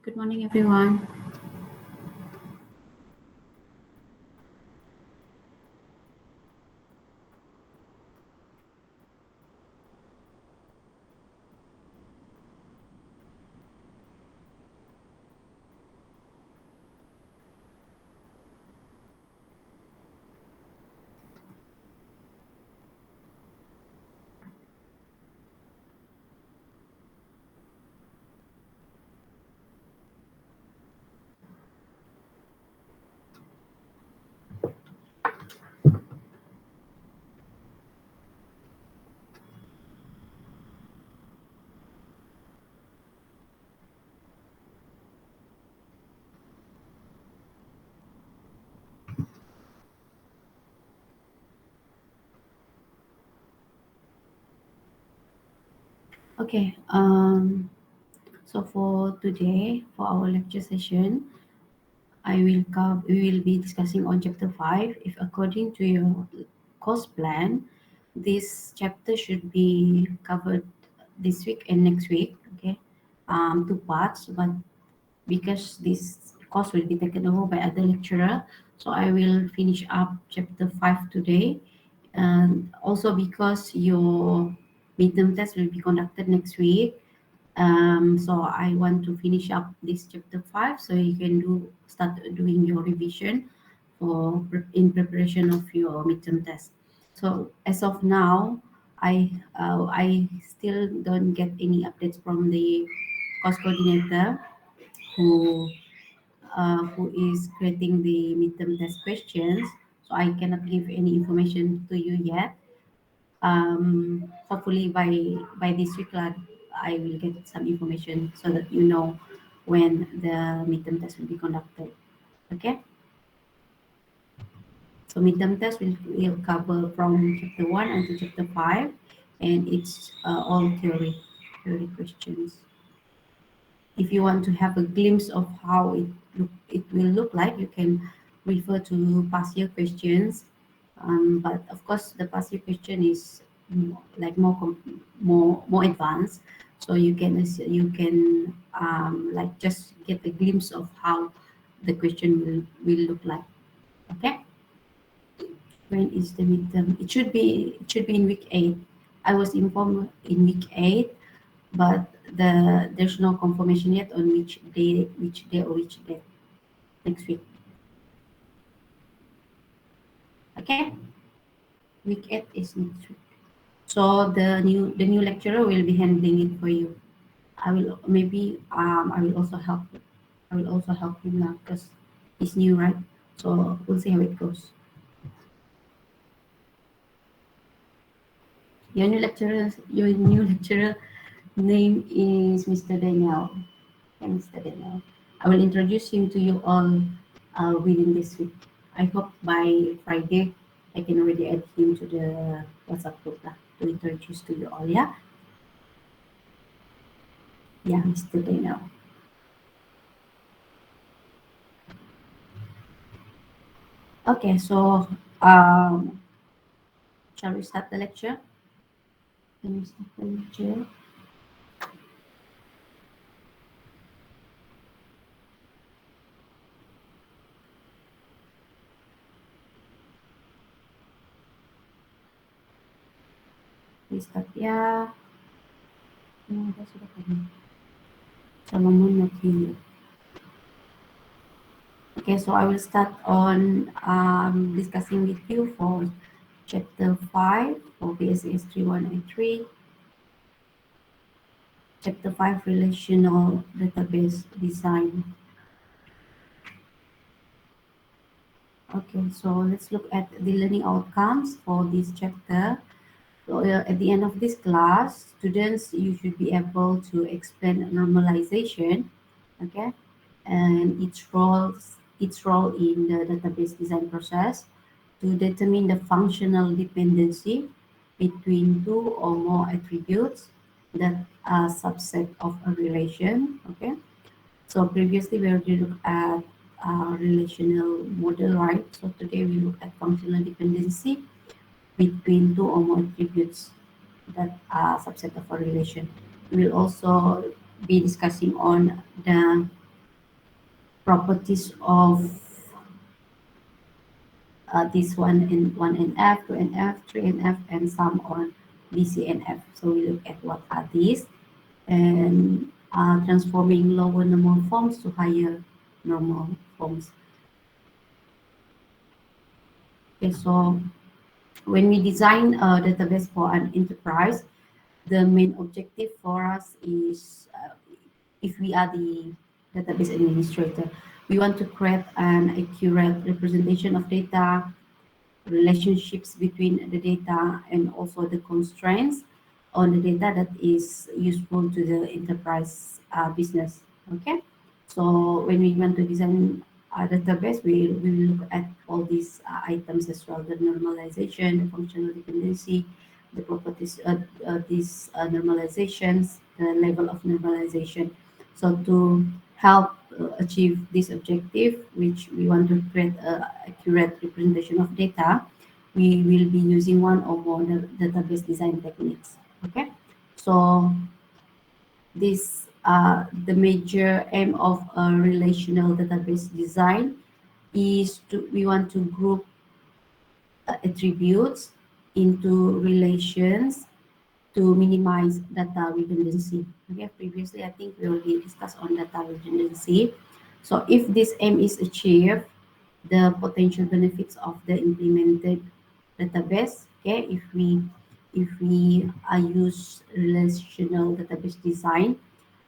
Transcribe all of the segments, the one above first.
Good morning, everyone. Okay, so for today, for our lecture session, we will be discussing on chapter 5. If according to your course plan, this chapter should be covered this week and next week. Okay, two parts, but because this course will be taken over by other lecturer, so I will finish up chapter 5 today. And also because your midterm test will be conducted next week, so I want to finish up this chapter 5 so you can start doing your revision in preparation of your midterm test. So as of now, I still don't get any updates from the course coordinator who who is creating the midterm test questions. So I cannot give any information to you yet. Hopefully by this week, I will get some information so that you know when the midterm test will be conducted. Okay. So midterm test will cover from chapter 1 until chapter 5, and it's all theory questions. If you want to have a glimpse of how it will look like, you can refer to past year questions. But of course, the past year question is like more advanced, so you can like just get a glimpse of how the question will look like. Okay. When is the midterm? It should be in week 8. I was informed in week 8, but there's no confirmation yet on which day or which day next week. Okay, week 8 is next week. So the new lecturer will be handling it for you. I will also help. I will also help him now because he's new, right? So we'll see how it goes. Your new lecturer name is Mr. Daniel. Okay, Mr. Daniel. I will introduce him to you all within this week. I hope by Friday I can already add him to the WhatsApp group to introduce to you all. Yeah, yeah, Mr. Daniel. Okay, so um, shall we start the lecture? Can we start the lecture? Please start ya. Ada sudah kami. Solomon not here. Okay, so I will start on discussing with you for chapter 5 for BSS 3.1 and 3. Chapter 5, Relational Database Design. Okay, so let's look at the learning outcomes for this chapter. So at the end of this class, students, you should be able to explain normalization, okay, and its role in the database design process, to determine the functional dependency between two or more attributes that are subset of a relation, okay. So previously we already looked at relational model, right? So today we look at functional dependency between two or more attributes that are subset of a relation. We will also be discussing on the properties of this one NF, two NF, three NF, and some on BCNF. So we look at what are these and transforming lower normal forms to higher normal forms. Okay, so when we design a database for an enterprise, the main objective for us is if we are the database administrator, we want to create an accurate representation of data, relationships between the data, and also the constraints on the data that is useful to the enterprise business. Okay, so when we want to design a database, we will look at all these items as well: the normalization, the functional dependency, the properties, these normalizations, the level of normalization. So to help achieve this objective, which we want to create a accurate representation of data, we will be using one or more database design techniques. Okay, so this the major aim of a relational database design is to we want to group attributes into relations to minimize data redundancy. Okay, previously I think we already discussed on data redundancy. So if this aim is achieved, the potential benefits of the implemented database, okay, if we use relational database design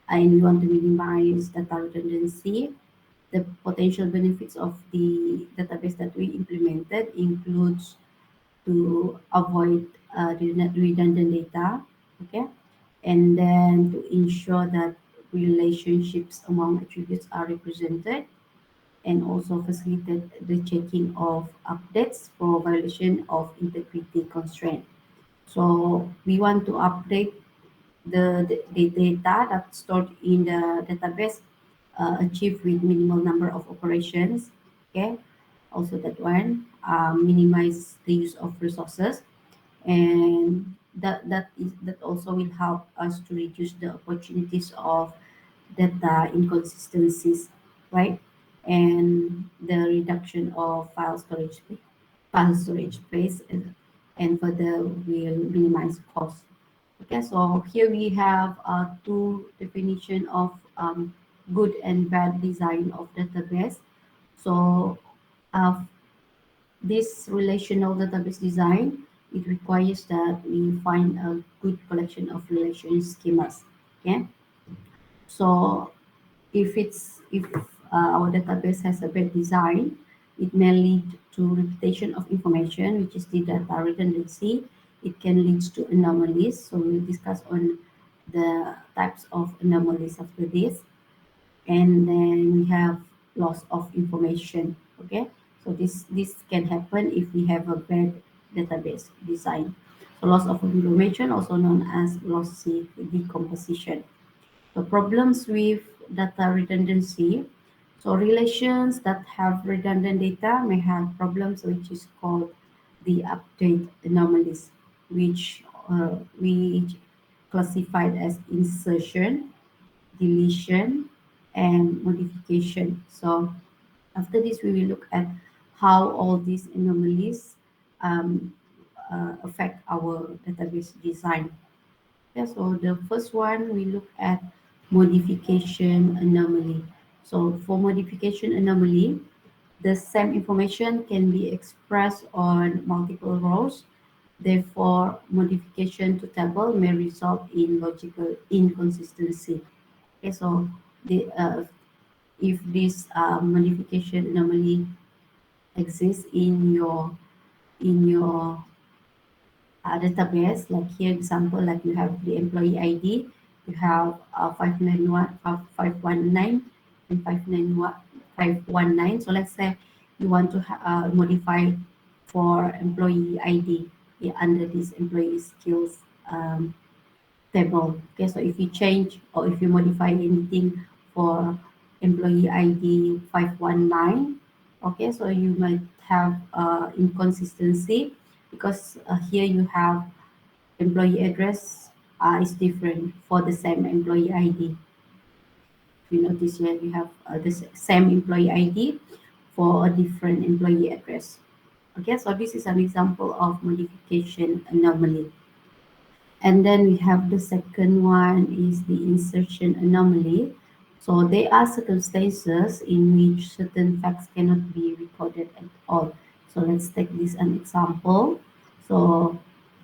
and we want to minimize data redundancy, the potential benefits of the database that we implemented includes to avoid redundant data, okay, and then to ensure that relationships among attributes are represented, and also facilitate the checking of updates for violation of integrity constraint. So we want to update the data that's stored in the database achieved with minimal number of operations. Okay, also that one minimize the use of resources, and that also will help us to reduce the opportunities of data inconsistencies, right? And the reduction of file storage space, and further will minimize cost. Okay, so here we have two definition of good and bad design of database. So uh, this relational database design, it requires that we find a good collection of relation schemas. Okay, so if our database has a bad design, it may lead to repetition of information, which is the data redundancy. It can lead to anomalies. So we'll discuss on the types of anomalies after this, and then we have loss of information. Okay, so this can happen if we have a bad database design. So loss of information, also known as lossy decomposition. The problems with data redundancy. So relations that have redundant data may have problems which is called the update anomalies, which we classified as insertion, deletion, and modification. So after this, we will look at how all these anomalies um, affect our database design. Yeah, so the first one we look at modification anomaly. So for modification anomaly, the same information can be expressed on multiple rows. Therefore, modification to table may result in logical inconsistency. Okay, so if this modification anomaly exists in your database, like here example, like you have the employee ID, you have 591, 519, and 519. So let's say you want to modify for employee ID, yeah, under this employee skills table. Okay, so if you change or if you modify anything for employee ID 519, okay, so you might have inconsistency because here you have employee address is different for the same employee ID. you notice here you have the same employee ID for a different employee address. Okay, so this is an example of modification anomaly. And then we have the second one is the insertion anomaly. So there are circumstances in which certain facts cannot be recorded at all. So let's take this an example. So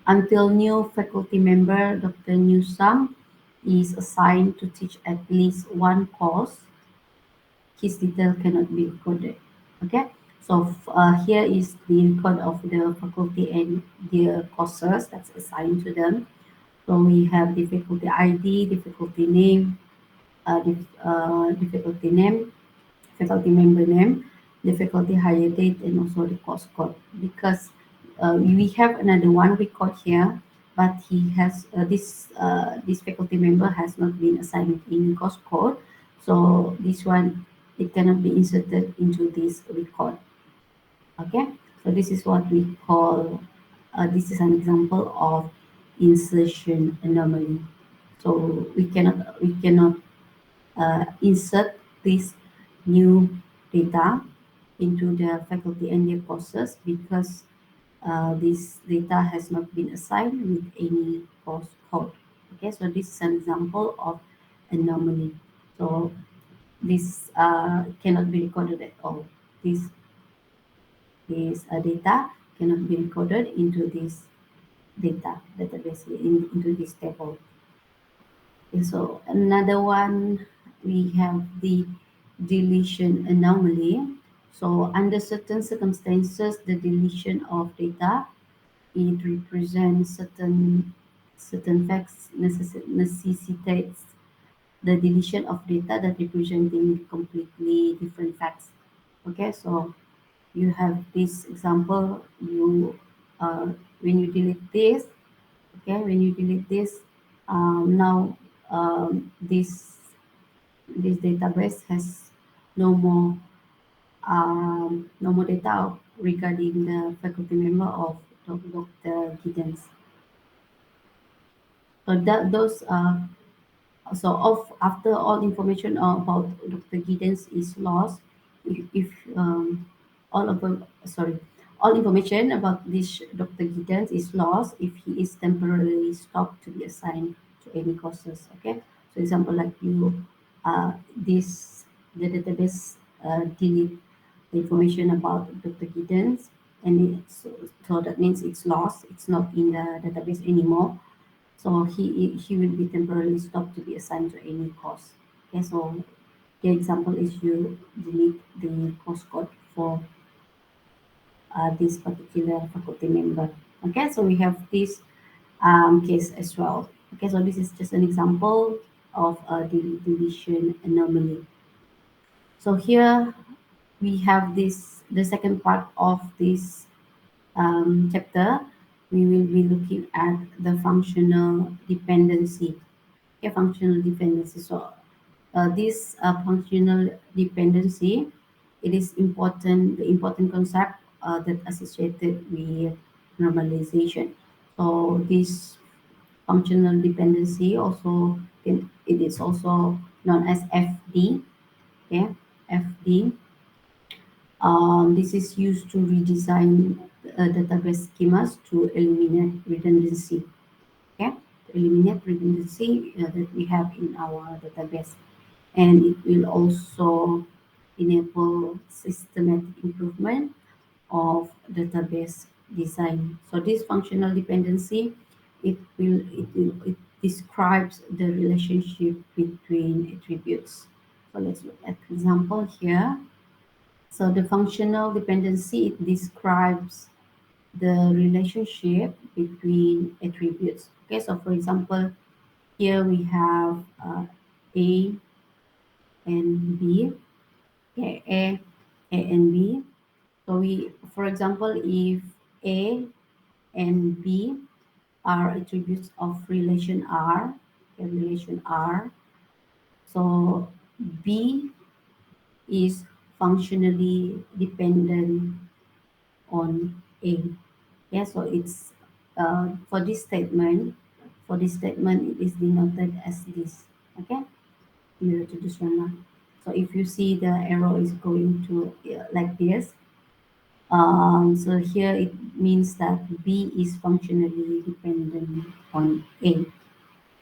until new faculty member Dr. Newsam is assigned to teach at least one course, his detail cannot be recorded. Okay, so here is the record of the faculty and their courses that's assigned to them. So we have difficulty ID, difficulty name, difficulty name, faculty member name, difficulty hire date, and also the course code. Because we have another one record here, but he has this faculty member has not been assigned in course code, so this one it cannot be inserted into this record. Okay, so this is what we call. This is an example of insertion anomaly. So we cannot insert this new data into the faculty and their courses because this data has not been assigned with any course code. Okay, so this is an example of anomaly. So this cannot be recorded at all. This data cannot be recorded into this database into this table. Okay, so another one, we have the deletion anomaly. So under certain circumstances, the deletion of data, it represents certain facts necessitates the deletion of data that representing completely different facts. Okay, so you have this example, you when you delete this, okay, when you delete this, now this database has no more no more data regarding the faculty member of Dr. Giddens. So that those so of after all information about Dr. Giddens is lost, if all of the sorry, all information about this Dr. Giddens is lost if he is temporarily stopped to be assigned to any courses. Okay, so example like you, this the database delete the information about Dr. Giddens, and so that means it's lost. It's not in the database anymore, so he will be temporarily stopped to be assigned to any course. Okay, so the example is you delete the course code for this particular faculty member. Okay, so we have this case as well. Okay, so this is just an example of the deletion anomaly. So here we have this the second part of this chapter. We will be looking at the functional dependency. Okay, functional dependency. So this functional dependency, it is important, the important concept that associated with normalization. So this functional dependency also it is also known as FD. Okay, FD. This is used to redesign database schemas to eliminate redundancy. Okay, to eliminate redundancy that we have in our database, and it will also enable systematic improvement of database design. So this functional dependency, it describes the relationship between attributes. So let's look at example here. So the functional dependency, it describes the relationship between attributes. Okay, so for example, here we have A and B. Okay, A and B. So we, for example, if A and B are attributes of relation R, okay, relation R, so B is functionally dependent on A. Yeah, so it's for this statement, it is denoted as this. Okay, mirror to this one now. So if you see the arrow is going to like this, so here it means that B is functionally dependent on A.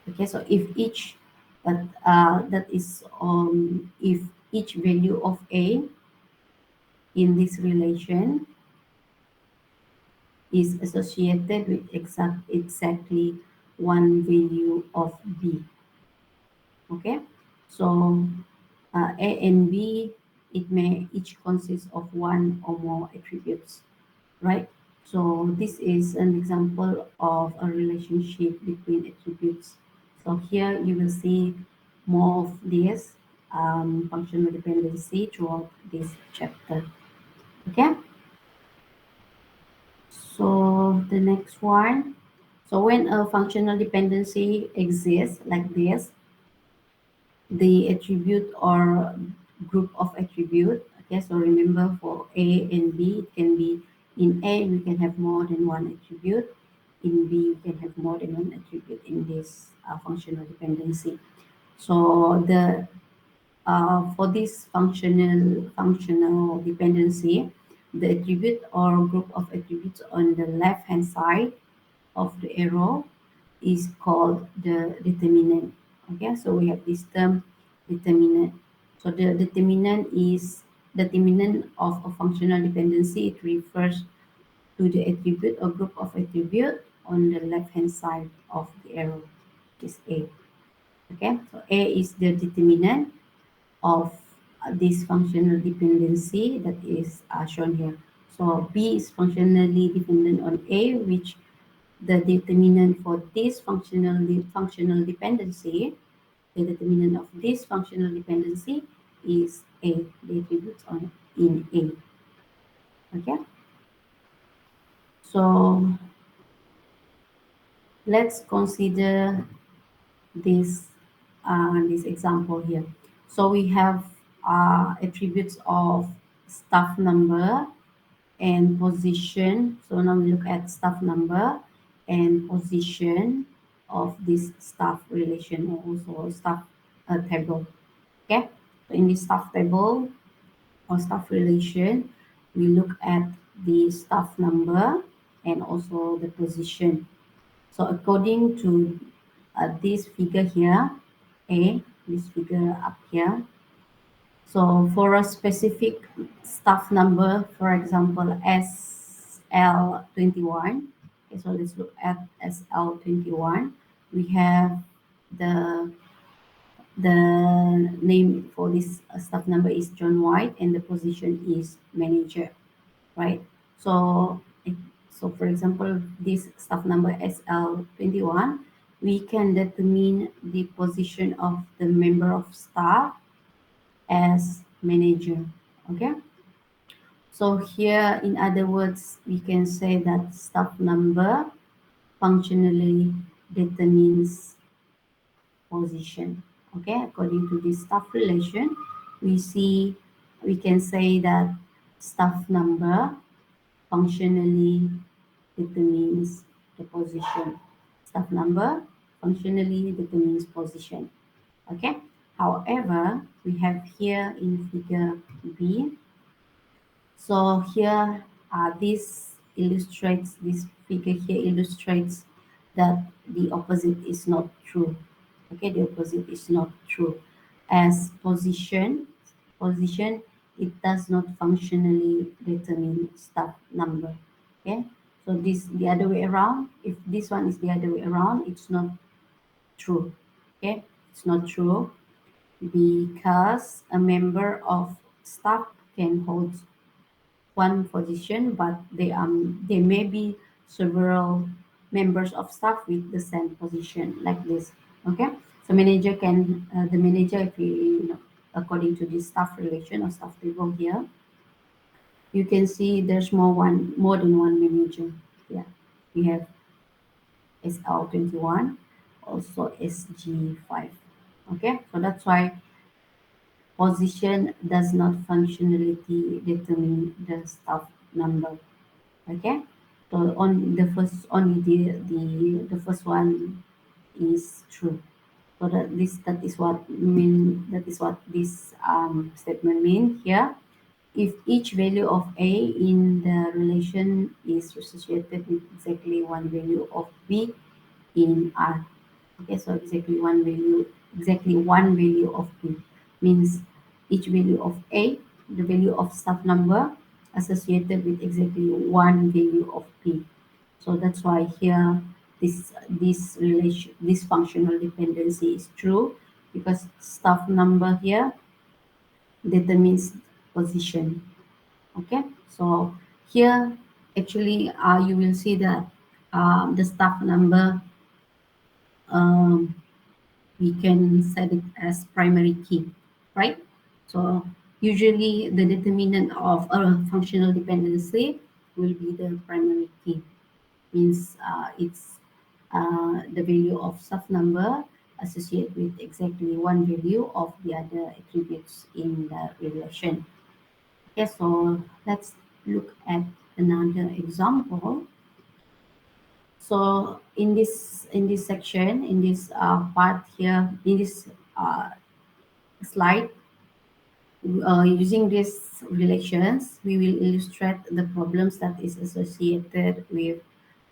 Okay, so if each that is if each value of A in this relation is associated with exactly one value of B. Okay, so A and B, it may each consist of one or more attributes, right? So this is an example of a relationship between attributes. So here you will see more of this functional dependency throughout this chapter. Okay, so the next one. So when a functional dependency exists like this, the attribute or group of attribute. Okay, so remember for A and B, it can be in A we can have more than one attribute. In B we can have more than one attribute in this functional dependency. So the for this functional dependency, the attribute or group of attributes on the left hand side of the arrow is called the determinant. Okay, so we have this term determinant. So the determinant of a functional dependency. It refers to the attribute or group of attribute on the left hand side of the arrow, which is A. Okay, so A is the determinant of this functional dependency that is shown here. So B is functionally dependent on A, which the determinant for this functional dependency, the determinant of this functional dependency is A, the attributes on in A. Okay, so let's consider this this example here. So we have attributes of staff number and position. So now we look at staff number and position of this staff relation or also staff table. Okay, so in this staff table or staff relation, we look at the staff number and also the position. So according to this figure here, this figure up here, so for a specific staff number, for example, SL21. Okay, so let's look at SL21. We have the name for this staff number is John White and the position is manager, right? So, so for example, this staff number SL21, we can determine the position of the member of staff as manager. Okay, so here in other words we can say that staff number functionally determines position. Okay, according to this staff relation, we can say that staff number functionally determines the position. Staff number functionally determines position. Okay, however we have here in figure B. So here, this figure here illustrates that the opposite is not true. Okay, the opposite is not true. As position, it does not functionally determine staff number. Okay, so this the other way around. If this one is the other way around, it's not true. Okay, it's not true because a member of staff can hold one position, but there may be several members of staff with the same position like this. Okay, so manager can the manager, if we according to this staff relation or staff table here, you can see there's more than one manager. Yeah, we have SL21, also SG5. Okay, so that's why position does not functionality determine the staff number. Okay, so on the first only the first one is true. So that is what this statement mean here. If each value of A in the relation is associated with exactly one value of B in R. Okay, so exactly one value of B means each value of A, the value of staff number associated with exactly one value of B. So that's why here this functional dependency is true because staff number here determines position. Okay, so here actually you will see that the staff number, um, we can set it as primary key, right? So usually the determinant of a functional dependency will be the primary key, means it's the value of staff number associated with exactly one value of the other attributes in the relation. Okay, so let's look at another example. So in this section, in this part here, in this slide, using these relations, we will illustrate the problems that is associated with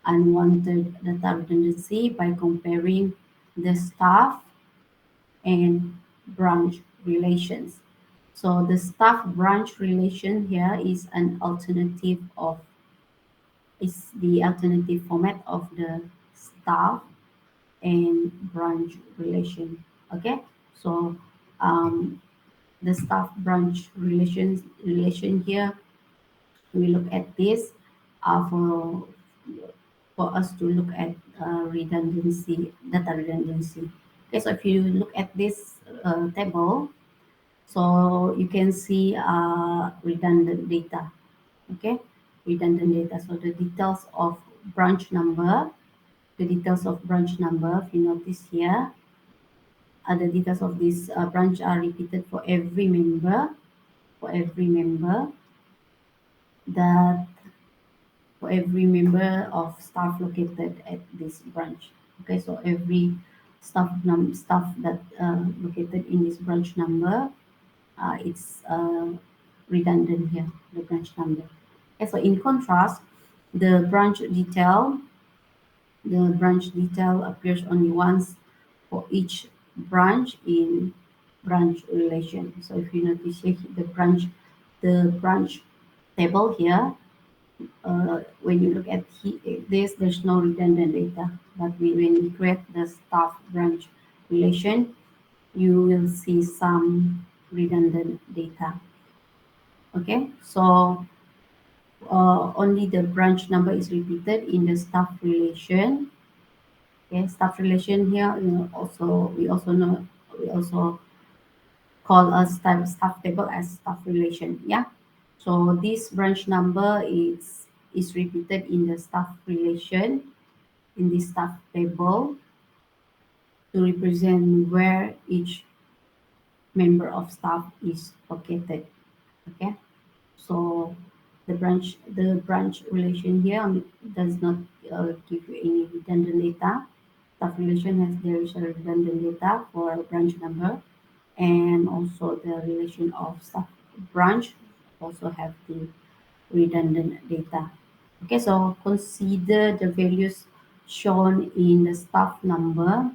unwanted data redundancy by comparing the staff and branch relations. So the staff branch relation here is the alternative format of the staff and branch relation. Okay, so um, the staff branch relation here, we look at this for us to look at data redundancy. Okay, so if you look at this table, so you can see redundant data. Okay, redundant data. So the details of branch number, if you notice here, the details of this branch are repeated for every member that for every member of staff located at this branch. Okay, so every staff that located in this branch number, it's redundant here, the branch number. Okay, so in contrast, the branch detail appears only once for each branch in branch relation. So if you notice here, the branch table here, when you look at this, there's no redundant data. But when we create the staff branch relation, you will see some redundant data. Okay, so only the branch number is repeated in the staff relation. Okay, staff relation here, we also call a staff table as staff relation. Yeah. So this branch number is repeated in the staff relation in the staff table to represent where each member of staff is located. Okay. So the branch relation here does not give you any redundant data. Staff relation there is a redundant data for branch number, and also the relation of staff branch also have the redundant data. Okay, so consider the values shown in the staff number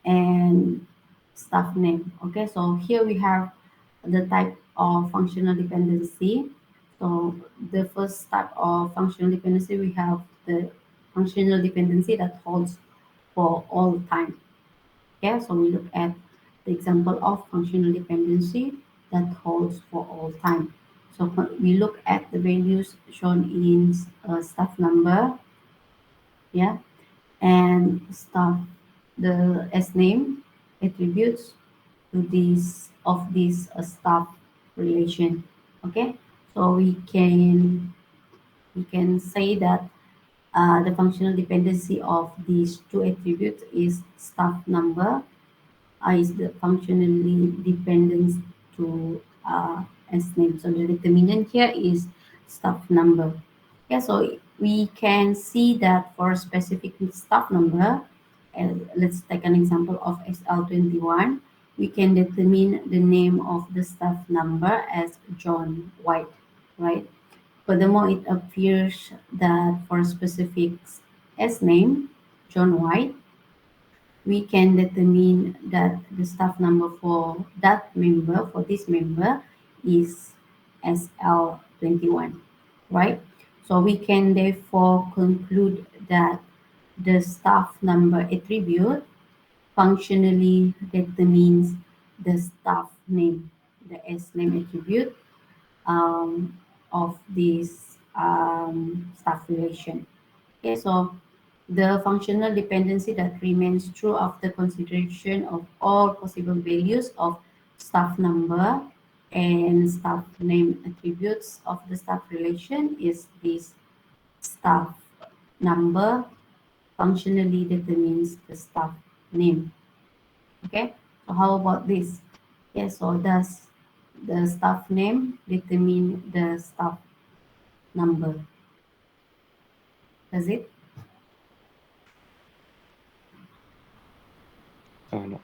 and staff name. Okay, so here we have the type of functional dependency. So the first type of functional dependency, we have the functional dependency that holds for all time. Okay, so we look at the example of functional dependency that holds for all time. So we look at the values shown in staff number, yeah, and staff the S name attributes to this staff relation. Okay, so we can say that the functional dependency of these two attributes is staff number is the functionally dependent to S name. So the determinant here is staff number. Yeah, so we can see that for a specific staff number, let's take an example of SL21. We can determine the name of the staff number as John White, right? Furthermore, it appears that for a specific S name, John White, we can determine that the staff number for that member, for this member, is SL21, right? So we can therefore conclude that the staff number attribute functionally determines the staff name, the S name attribute um, of this staff relation. Okay, so the functional dependency that remains true after consideration of all possible values of staff number and staff name attributes of the staff relation is this staff number functionally determines the staff name. Okay, so how about this? Yes, so does the staff name determine the staff number? Does it? No.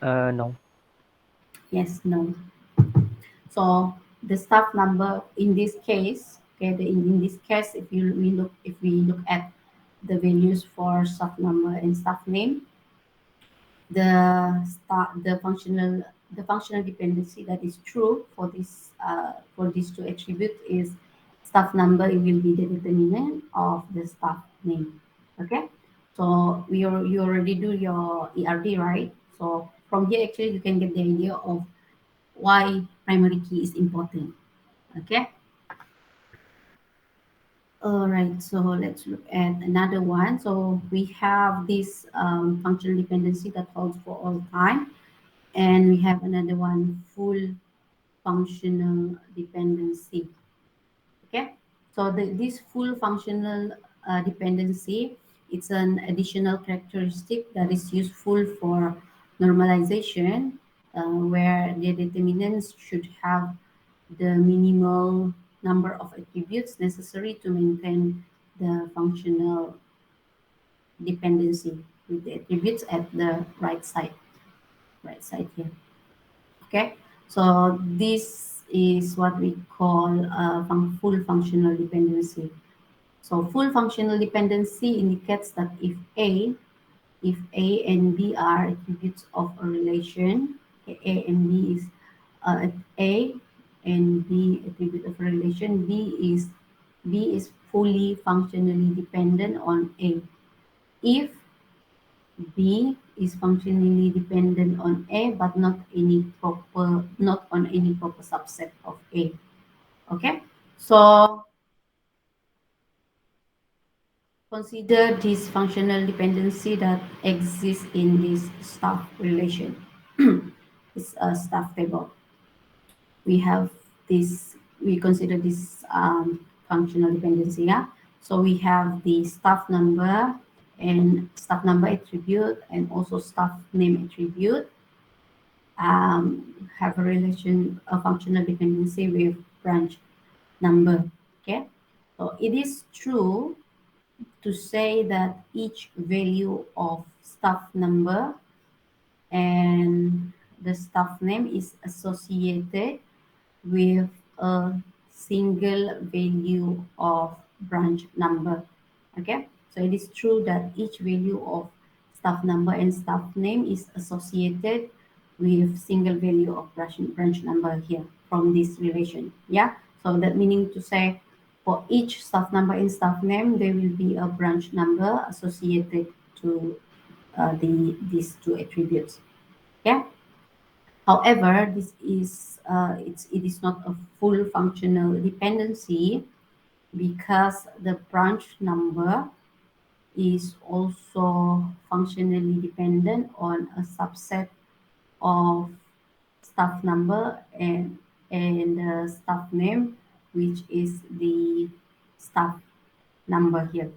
No. Yes, no. So the staff number in this case, okay, in this case, if we look at the values for staff number and staff name, the functional dependency that is true for these two attributes is staff number. It will be the determinant of the staff name. Okay, so you already do your ERD, right? So from here actually you can get the idea of why primary key is important. Okay. All right, so let's look at another one. So we have this functional dependency that holds for all time, and we have another one, full functional dependency. Okay, so this full functional dependency, it's an additional characteristic that is useful for normalization, where the determinants should have the minimal number of attributes necessary to maintain the functional dependency with the attributes at the right side here. Okay, so this is what we call full functional dependency. So full functional dependency indicates that if A and B are attributes of a relation, okay, A and B is A and B attribute of a relation, B is fully functionally dependent on A. If B is functionally dependent on A, but not on any proper subset of A. Okay, so consider this functional dependency that exists in this staff relation. It's a staff table. We have this. We consider this functional dependency. Yeah. So we have the staff number and staff number attribute and also staff name attribute have a functional dependency with branch number. Okay, so it is true to say that each value of staff number and the staff name is associated with a single value of branch number. Okay, so it is true that each value of staff number and staff name is associated with single value of branch number here from this relation. Yeah, so that meaning to say for each staff number and staff name there will be a branch number associated to these two attributes. Yeah. However, it is not a full functional dependency because the branch number is also functionally dependent on a subset of staff number and the staff name, which is the staff number here.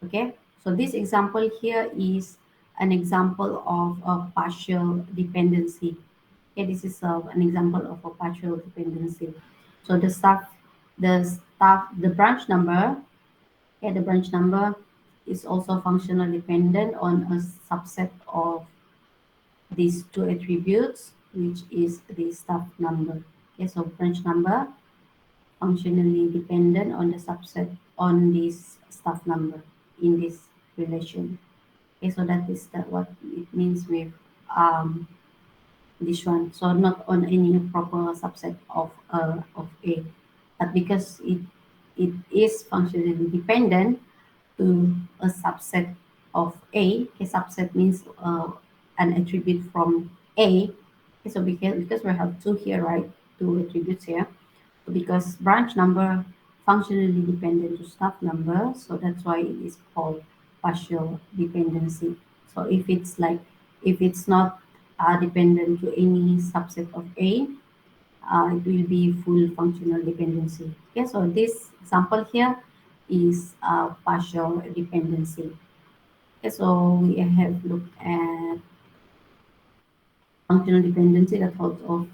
Okay, so this example here is an example of a partial dependency. Okay, this is an example of a partial dependency. So the branch number, okay, the branch number is also functional dependent on a subset of these two attributes, which is the staff number. Okay, so branch number functionally dependent on the subset on this staff number in this relation. Okay, so that is what it means with um, this one. So not on any proper subset of A, but because it is functionally dependent to a subset of A. A subset means an attribute from A. Okay, so because we have two here, right? Two attributes here. So because branch number functionally dependent to staff number, so that's why it is called partial dependency. So if it's not dependent to any subset of A, it will be full functional dependency. Okay, so this example here is partial dependency. Okay, so we have looked at functional dependency that holds off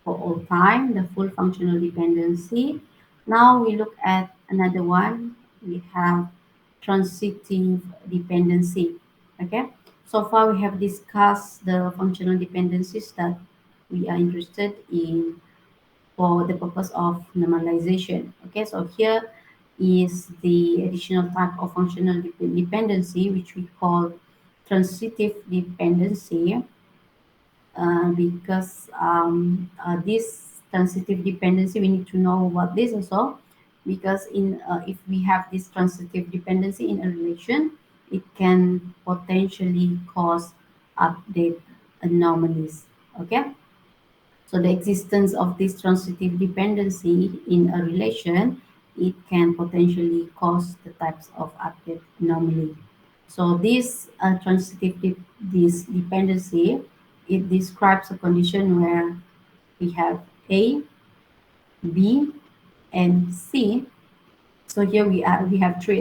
for all time, the full functional dependency. Now we look at another one. We have transitive dependency. Okay, so far we have discussed the functional dependencies that we are interested in for the purpose of normalization. Okay, so here is the additional type of functional dependency, which we call transitive dependency, because this transitive dependency, we need to know what this also, because in if we have this transitive dependency in a relation, it can potentially cause update anomalies. Okay, so the existence of this transitive dependency in a relation, it can potentially cause the types of update anomaly. So this this dependency, it describes a condition where we have A, B, and C. So here we have three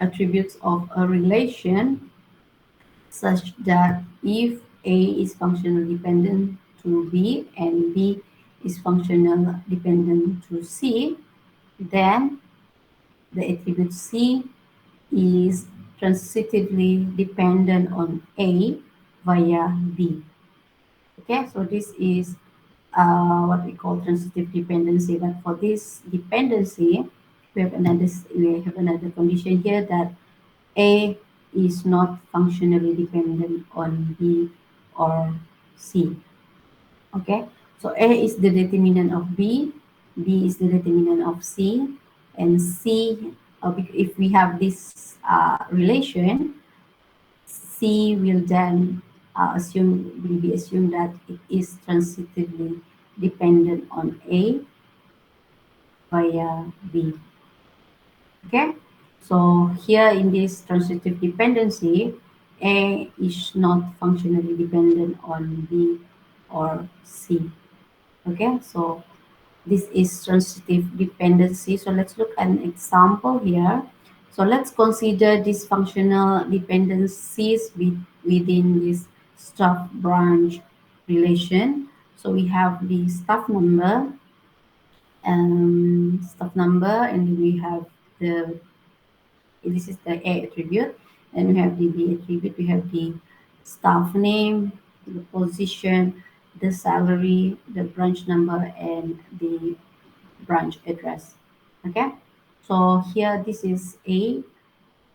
attributes of a relation, such that if A is functional dependent to B and B is functional dependent to C, then the attribute C is transitively dependent on A via B. Okay, so this is what we call transitive dependency. But for this dependency, we have another condition here that A is not functionally dependent on B or C. Okay, so A is the determinant of B, B is the determinant of C, and C, if we have this relation, C will then will be assumed that it is transitively dependent on A via B. Okay, so here in this transitive dependency, A is not functionally dependent on B or C. Okay, so this is transitive dependency. So let's look at an example here. So let's consider these functional dependencies within this staff branch relation. So we have the staff number, and we have the this is the A attribute, and we have the B attribute. We have the staff name, the position, the salary, the branch number, and the branch address. Okay, so here this is A,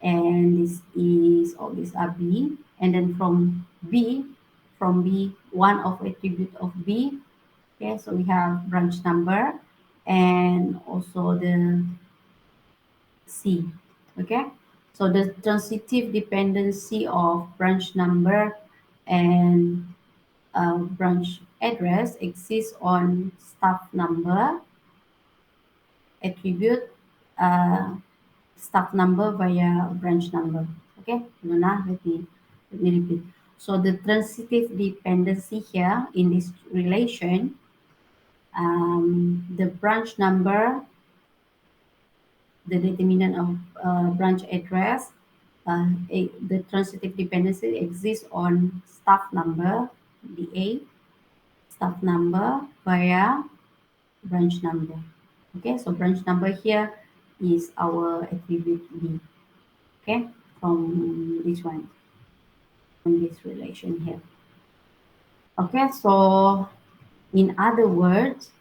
and this is all these are B, and then from B, one of attribute of B. Okay, so we have branch number and also the C. Okay, so the transitive dependency of branch number and branch address exists on staff number attribute, uh, staff number via branch number. Okay, Luna, let me repeat. So the transitive dependency here in this relation, the branch number, the determinant of branch address, the transitive dependency exists on staff number, the A, staff number via branch number. Okay, so branch number here is our attribute B. Okay, from this one, from this relation here. Okay, so in other words,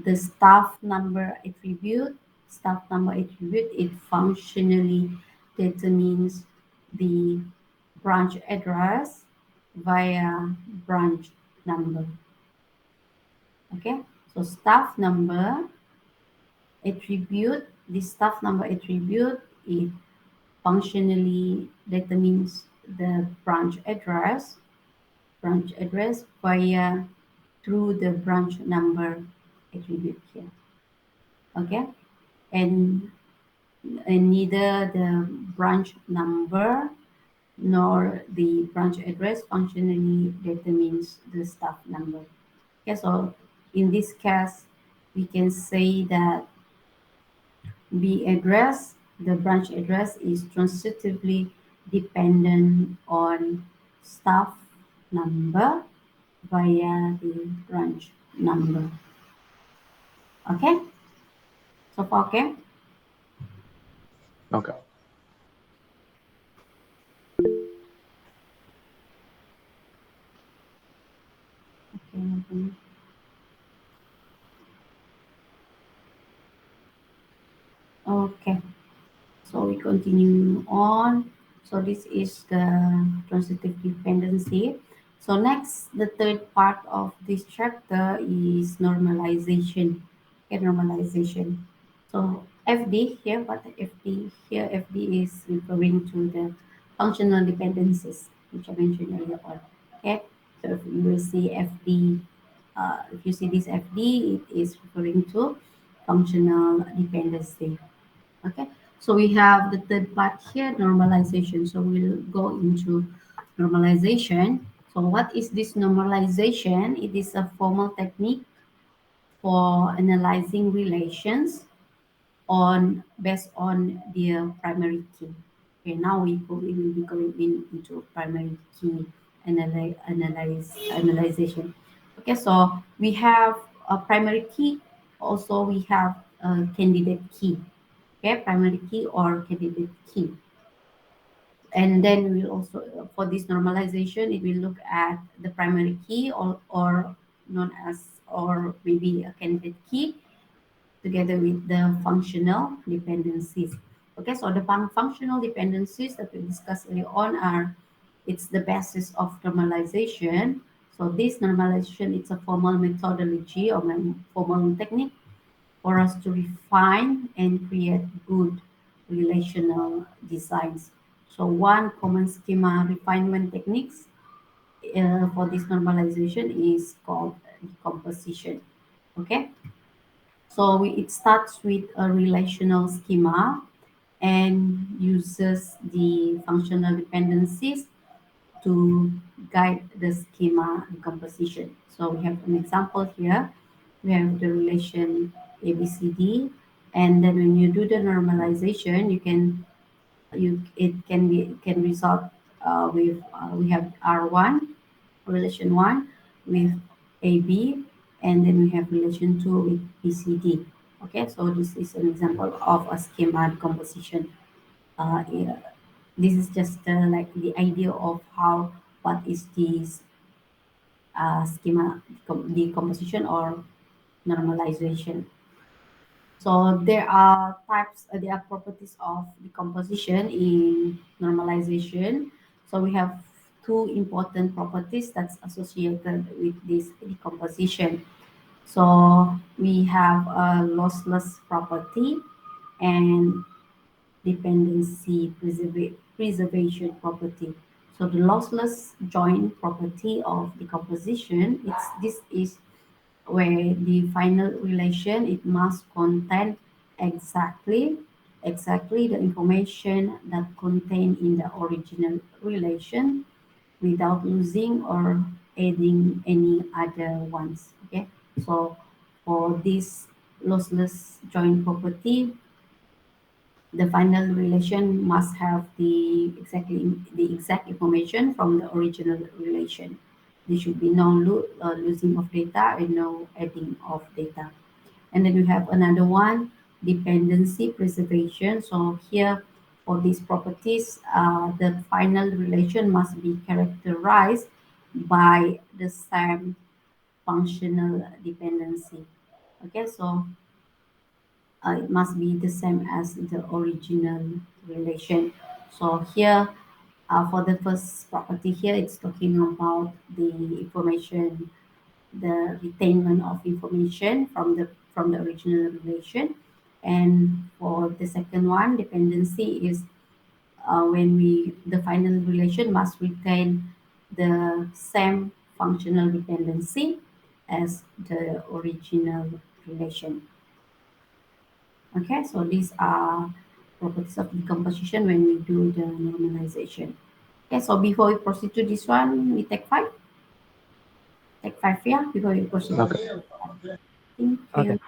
the staff number attribute, it functionally determines the branch address via branch number. Okay, so staff number attribute, the staff number attribute, it functionally determines the branch address via through the branch number attribute here. Okay, and, and neither the branch number nor the branch address functionally determines the staff number. Okay, so in this case, we can say that the branch address is transitively dependent on staff number via the branch number. Okay, so far okay. Okay. Okay, mhm. Okay. So we continue on. So this is the transitive dependency. So next, the third part of this chapter is normalization. Okay, normalization. So FD here, what FD here? FD is referring to the functional dependencies, which I mentioned earlier on. Okay, so if you will see FD, if you see this FD, it is referring to functional dependency. Okay, so we have the third part here, normalization. So we'll go into normalization. So what is this normalization? It is a formal technique for analyzing relations on based on their primary key. Okay, now we will be going into primary key analyzation. Okay, so we have a primary key. Also, we have a candidate key. Okay, primary key or candidate key. And then we'll also, for this normalization, it will look at the primary key or known as, or maybe a candidate key together with the functional dependencies. Okay, so the functional dependencies that we discussed earlier on are, it's the basis of normalization. So this normalization, it's a formal methodology or formal technique for us to refine and create good relational designs. So one common schema refinement techniques for this normalization is called decomposition. Okay, so it starts with a relational schema and uses the functional dependencies to guide the schema decomposition. So we have an example here. We have the relation ABCD, and then when you do the normalization, it can result with we have R1 relation one with AB, and then we have relation two with BCD. Okay, so this is an example of a schema decomposition. Yeah, this is just like the idea of how what is this schema decomposition or normalization. So there are properties of decomposition in normalization. So we have two important properties that's associated with this decomposition. So we have a lossless property and dependency preservation property. So the lossless join property of decomposition, this is where the final relation, it must contain exactly the information that contained in the original relation without losing or adding any other ones. Okay, so for this lossless join property, the final relation must have the exact information from the original relation. There should be no losing of data and no adding of data. And then we have another one, dependency preservation. So here, for these properties, the final relation must be characterized by the same functional dependency. Okay, so it must be the same as the original relation. So here, for the first property here, it's talking about the information, the retainment of information from the original relation. And for the second one, dependency is when we the final relation must retain the same functional dependency as the original relation. Okay, so these are properties of decomposition when we do the normalization. Okay, so before we proceed to this one, we take five, yeah, before we proceed to Okay. thank Okay. you.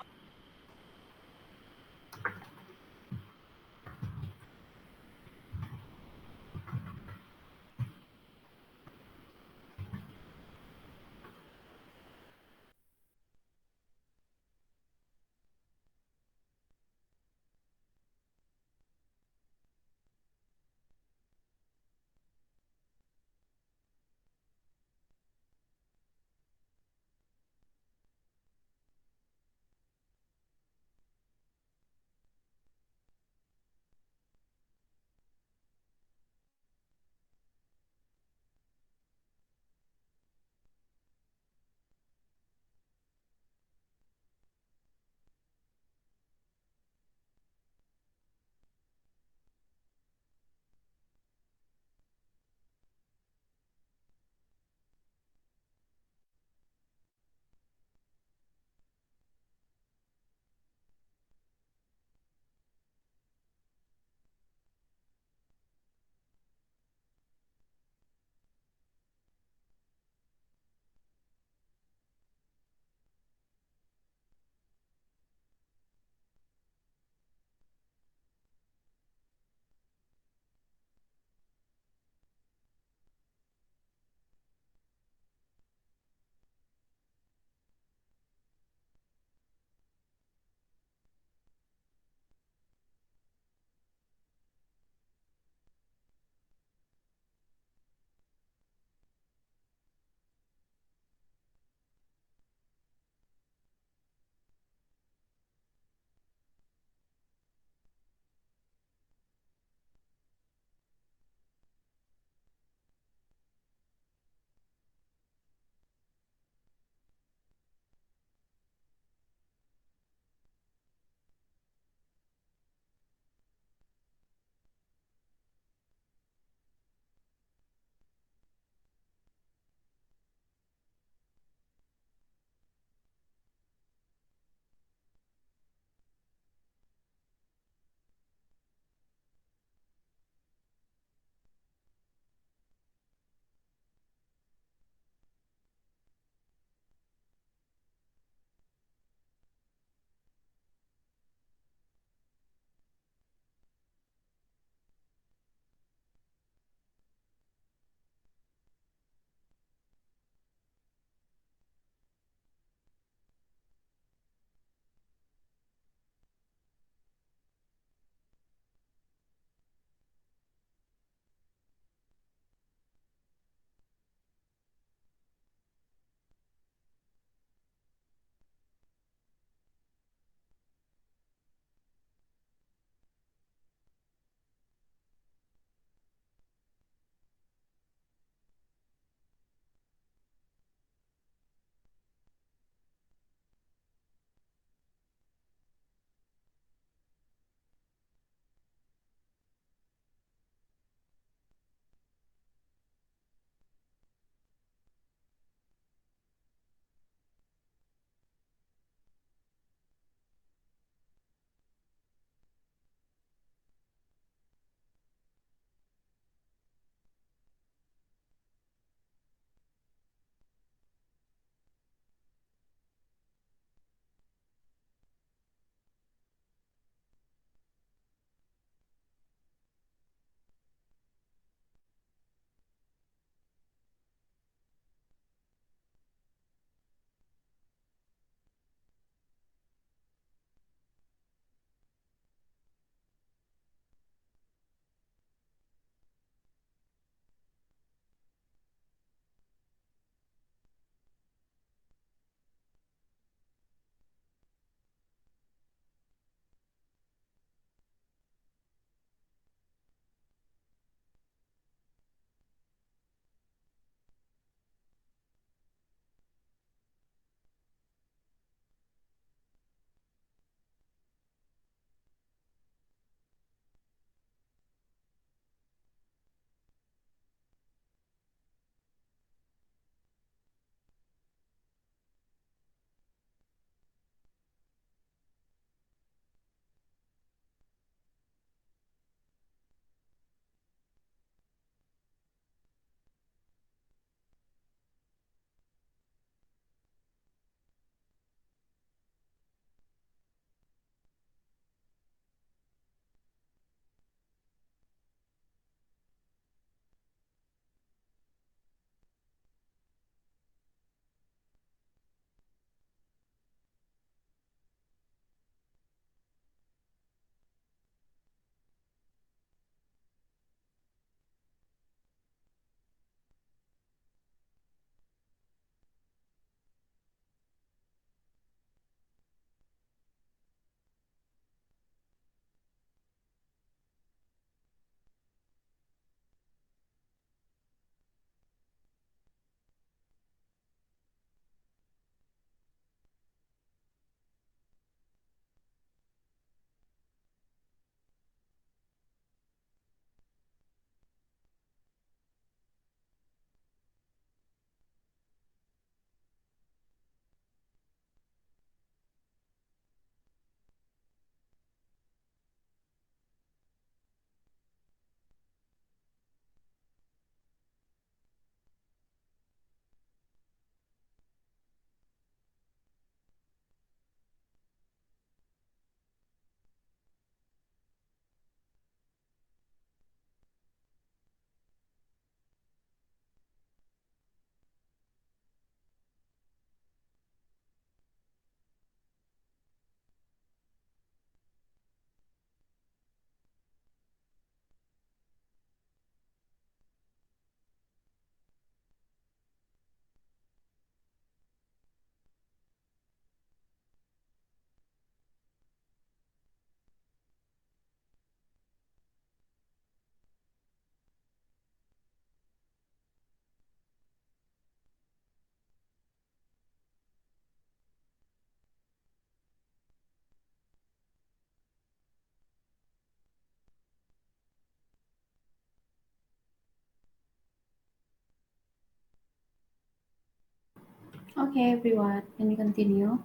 Okay, everyone, can we continue?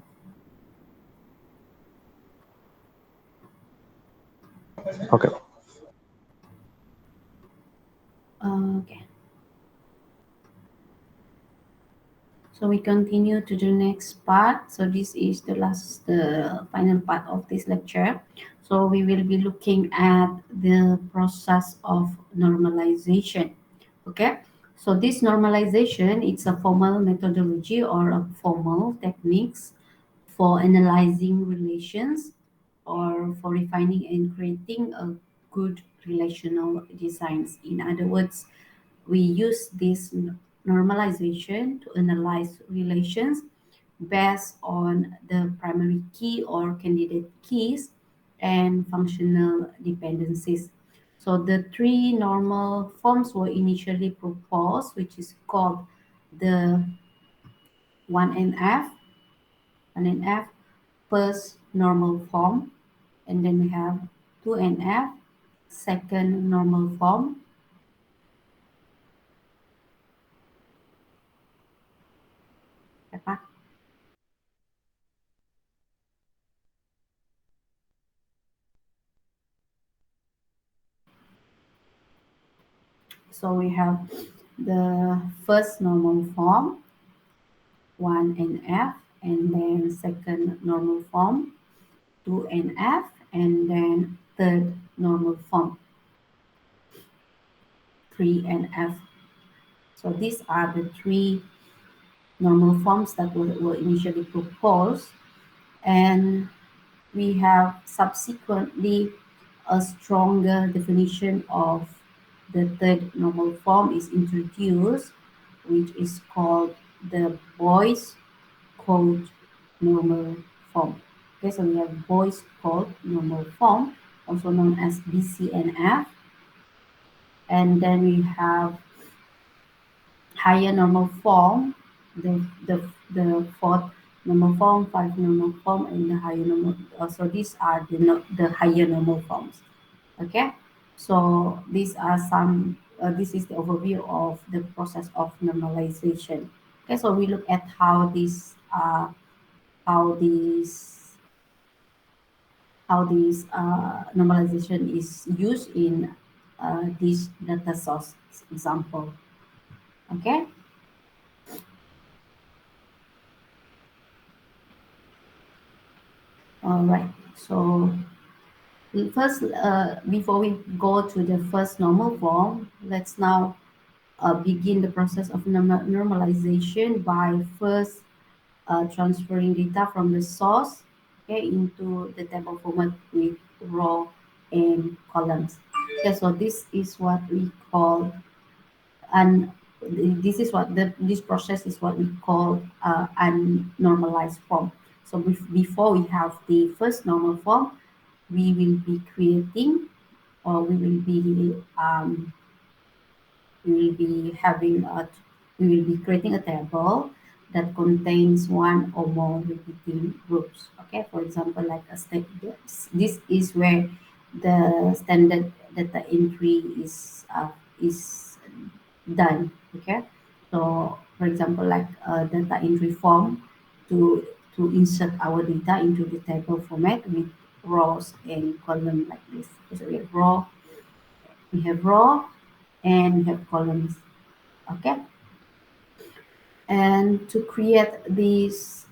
Okay. Okay, so we continue to the next part. So this is the final part of this lecture. So we will be looking at the process of normalization. Okay, so this normalization, it's a formal methodology or a formal techniques for analyzing relations or for refining and creating a good relational designs. In other words, we use this normalization to analyze relations based on the primary key or candidate keys and functional dependencies. So the three normal forms were initially proposed, which is called the 1NF, 1NF first normal form, and then we have 2NF second normal form. Apa? So we have the first normal form, 1NF, and then second normal form, 2NF, and then third normal form, 3NF. So these are the three normal forms that were initially proposed, and we have subsequently a stronger definition of the third normal form is introduced, which is called the Boyce code normal form. Okay, so we have Boyce code normal form, also known as BCNF, and then we have higher normal form, the fourth normal form, five normal form, and the higher normal. So these are the higher normal forms. Okay, so these are some. This is the overview of the process of normalization. Okay, so we look at how this normalization is used in this data source example. Okay, all right. So first, before we go to the first normal form, let's now begin the process of normalization by first transferring data from the source, okay, into the table format with row and columns. Okay, so this is what we call, and this process is what we call unnormalized form. So before we have the first normal form, we will be creating, or we will be having a we will be creating a table that contains one or more repeating groups. Okay, for example, like a state, this is where the standard data entry is done. Okay, so for example, like a data entry form to insert our data into the table format with rows and column like this. So we have row and we have columns. Okay, and to create this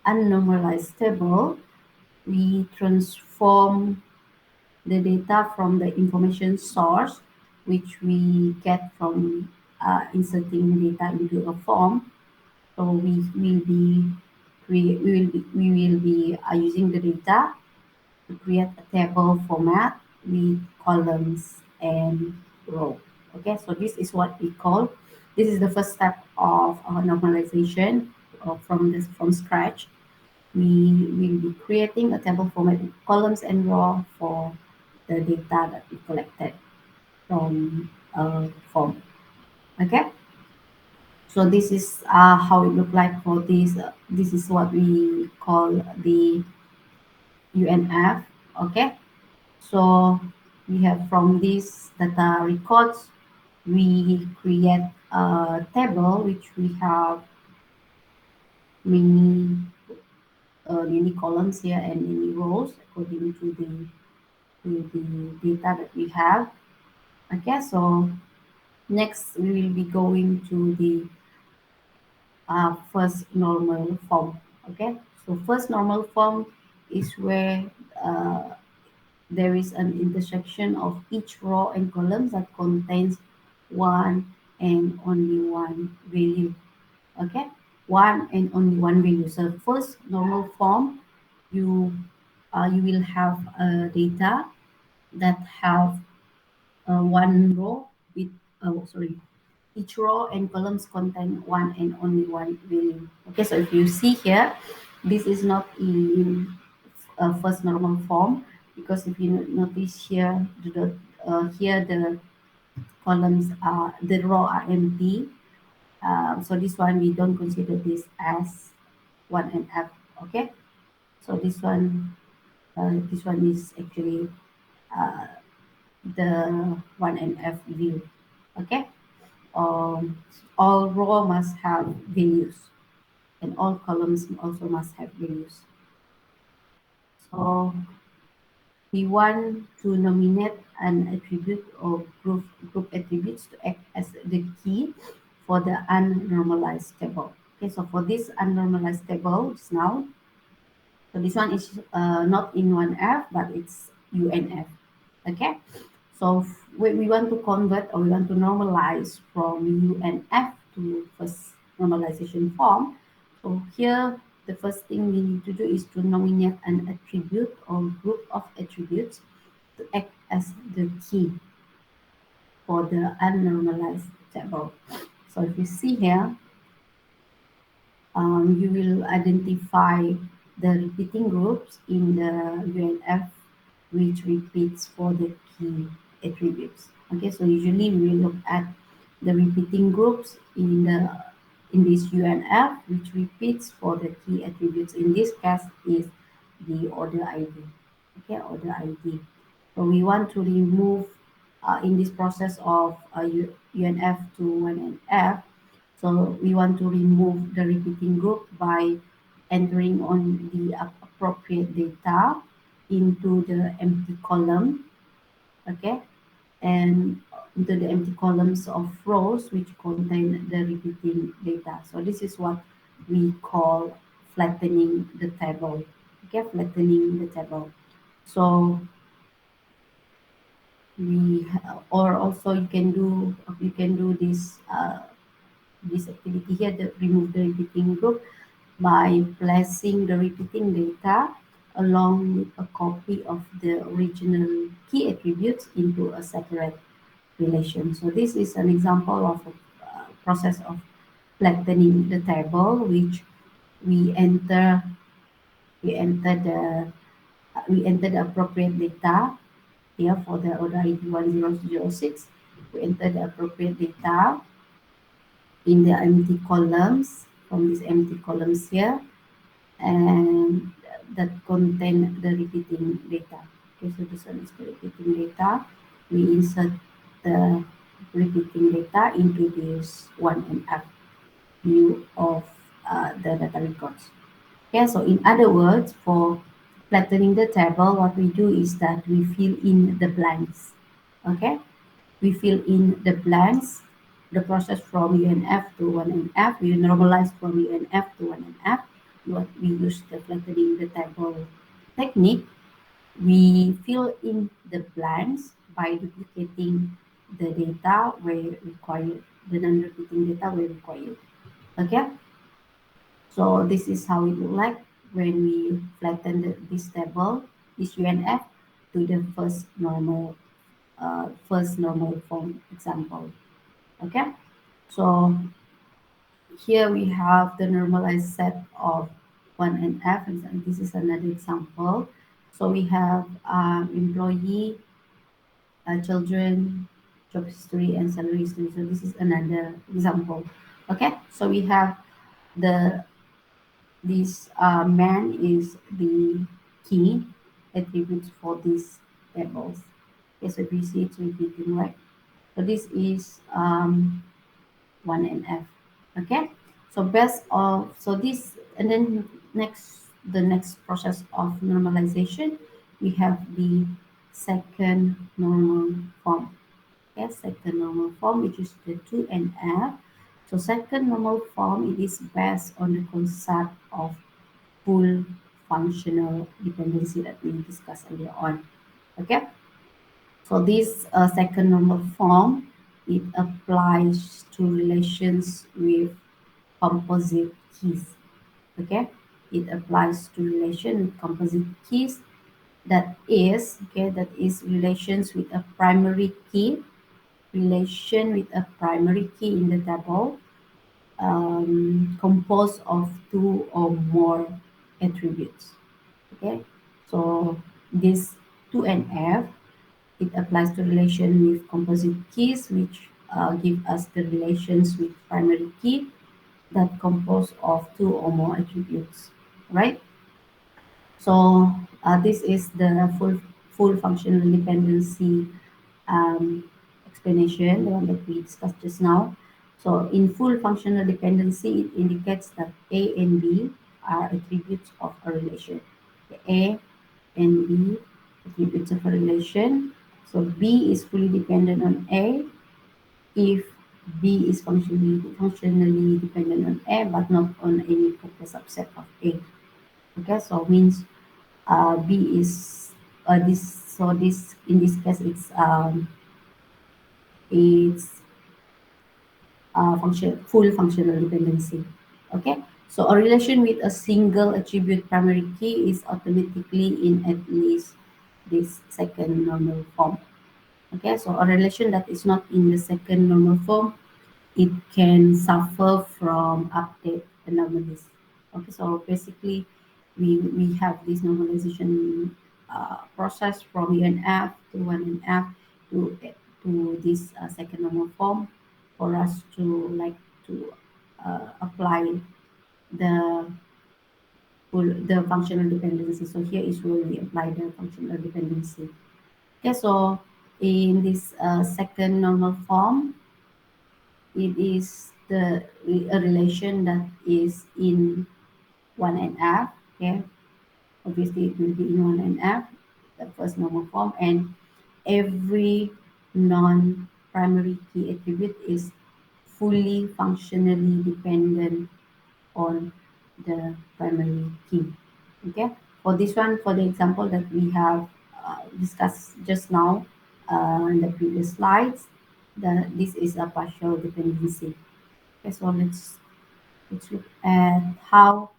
unnormalized table, we transform the data from the information source, which we get from inserting data into a form. So we will be using the data to create a table format with columns and row. Okay, so this is the first step of normalization from scratch. We will be creating a table format with columns and row for the data that we collected from a form. Okay, so this is how it look like for this. This is what we call the UNF. Okay, so we have from these data records, we create a table which we have many many columns here and many rows according to the data that we have. Okay, so next we will be going to the first normal form. Okay, so first normal form is where uh, there is an intersection of each row and column that contains one and only one value. Okay, one and only one value. So first normal form, you you will have data that have one row with sorry, each row and columns contain one and only one value. Okay, so if you see here, this is not in first normal form, because if you notice here, here the columns are the row are empty. So this one we don't consider this as one and f. Okay, so this one is actually uh, the one and f view. Okay, all row must have values, and all columns also must have values. So we want to nominate an attribute or group attributes to act as the key for the unnormalized table. Okay, so for this unnormalized table just now, so this one is not in 1F, but it's UNF. Okay, so we want to convert, or we want to normalize from UNF to first normalization form. So here, the first thing we need to do is to nominate an attribute or group of attributes to act as the key for the unnormalized table. So if you see here, you will identify the repeating groups in the UNF which repeats for the key attributes. Okay, so usually we will look at the repeating groups in this UNF which repeats for the key attributes. In this case is the order ID. Okay, order ID. So we want to remove in this process of UNF to 1NF. So we want to remove the repeating group by entering on the appropriate data into the empty column. Okay, and into the empty columns of rows which contain the repeating data. So this is what we call flattening the table. Okay, flattening the table. So or also you can do this activity here, the remove the repeating group, by placing the repeating data along with a copy of the original key attributes into a separate relation. So this is an example of a process of flattening the table, which we enter we enter the we enter the appropriate data here for the order ID 1006. We enter the appropriate data in the empty columns from these empty columns here, and that contain the repeating data. Okay, so this one is the repeating data. We insert the repeating data into this one and f view of the data records. Okay, so in other words, for flattening the table, what we do is that we fill in the blanks. Okay, we fill in the blanks, the process from UNF to 1NF. We normalize from UNF to 1NF. What we use the flattening the table technique. We fill in the blanks by duplicating the data where required, the non-repeating data where required. Okay, so this is how it look like when we flatten this table, this UNF, to the first normal form example. Okay, so here we have the normalized set of 1 and f, and this is another example. So we have employee, children, job history, and salary history. So this is another example. Okay, so we have the this man is the key attributes for these tables. Okay, so we see it's repeating, right? So this is 1 and f. Okay, so this And then the next process of normalization, we have the second normal form. Okay, second normal form, which is the 2NF. So second normal form, it is based on the concept of full functional dependency that we discussed earlier on. Okay, so this second normal form, it applies to relations with composite keys. Okay, it applies to relation with composite keys, that is relations with a primary key, relation with a primary key in the table, composed of two or more attributes. Okay, so this 2NF, it applies to relation with composite keys, which give us the relations with primary key that compose of two or more attributes, right? So this is the full functional dependency um, explanation, the one that we discussed just now. So in full functional dependency, it indicates that A and B are attributes of a relation. The A and B attributes of a relation. So B is fully dependent on A if B is functionally dependent on A, but not on any proper subset of A. Okay, so means B is this. So this, in this case, it's full functional dependency. Okay, so a relation with a single attribute primary key is automatically in at least this second normal form. Okay, so a relation that is not in the second normal form, it can suffer from update anomalies. Okay, so basically, we have this normalization process from UNF to 1NF to this second normal form for us to to apply the the functional dependency. So here is where we apply the functional dependency. Okay, so in this second normal form, it is a relation that is in 1NF. Okay, obviously it will be in 1NF, the first normal form, and every non-primary key attribute is fully functionally dependent on the primary key. Okay, for this one, for the example that we have discussed just now in the previous slides, this is a partial dependency. Okay, so let's look at how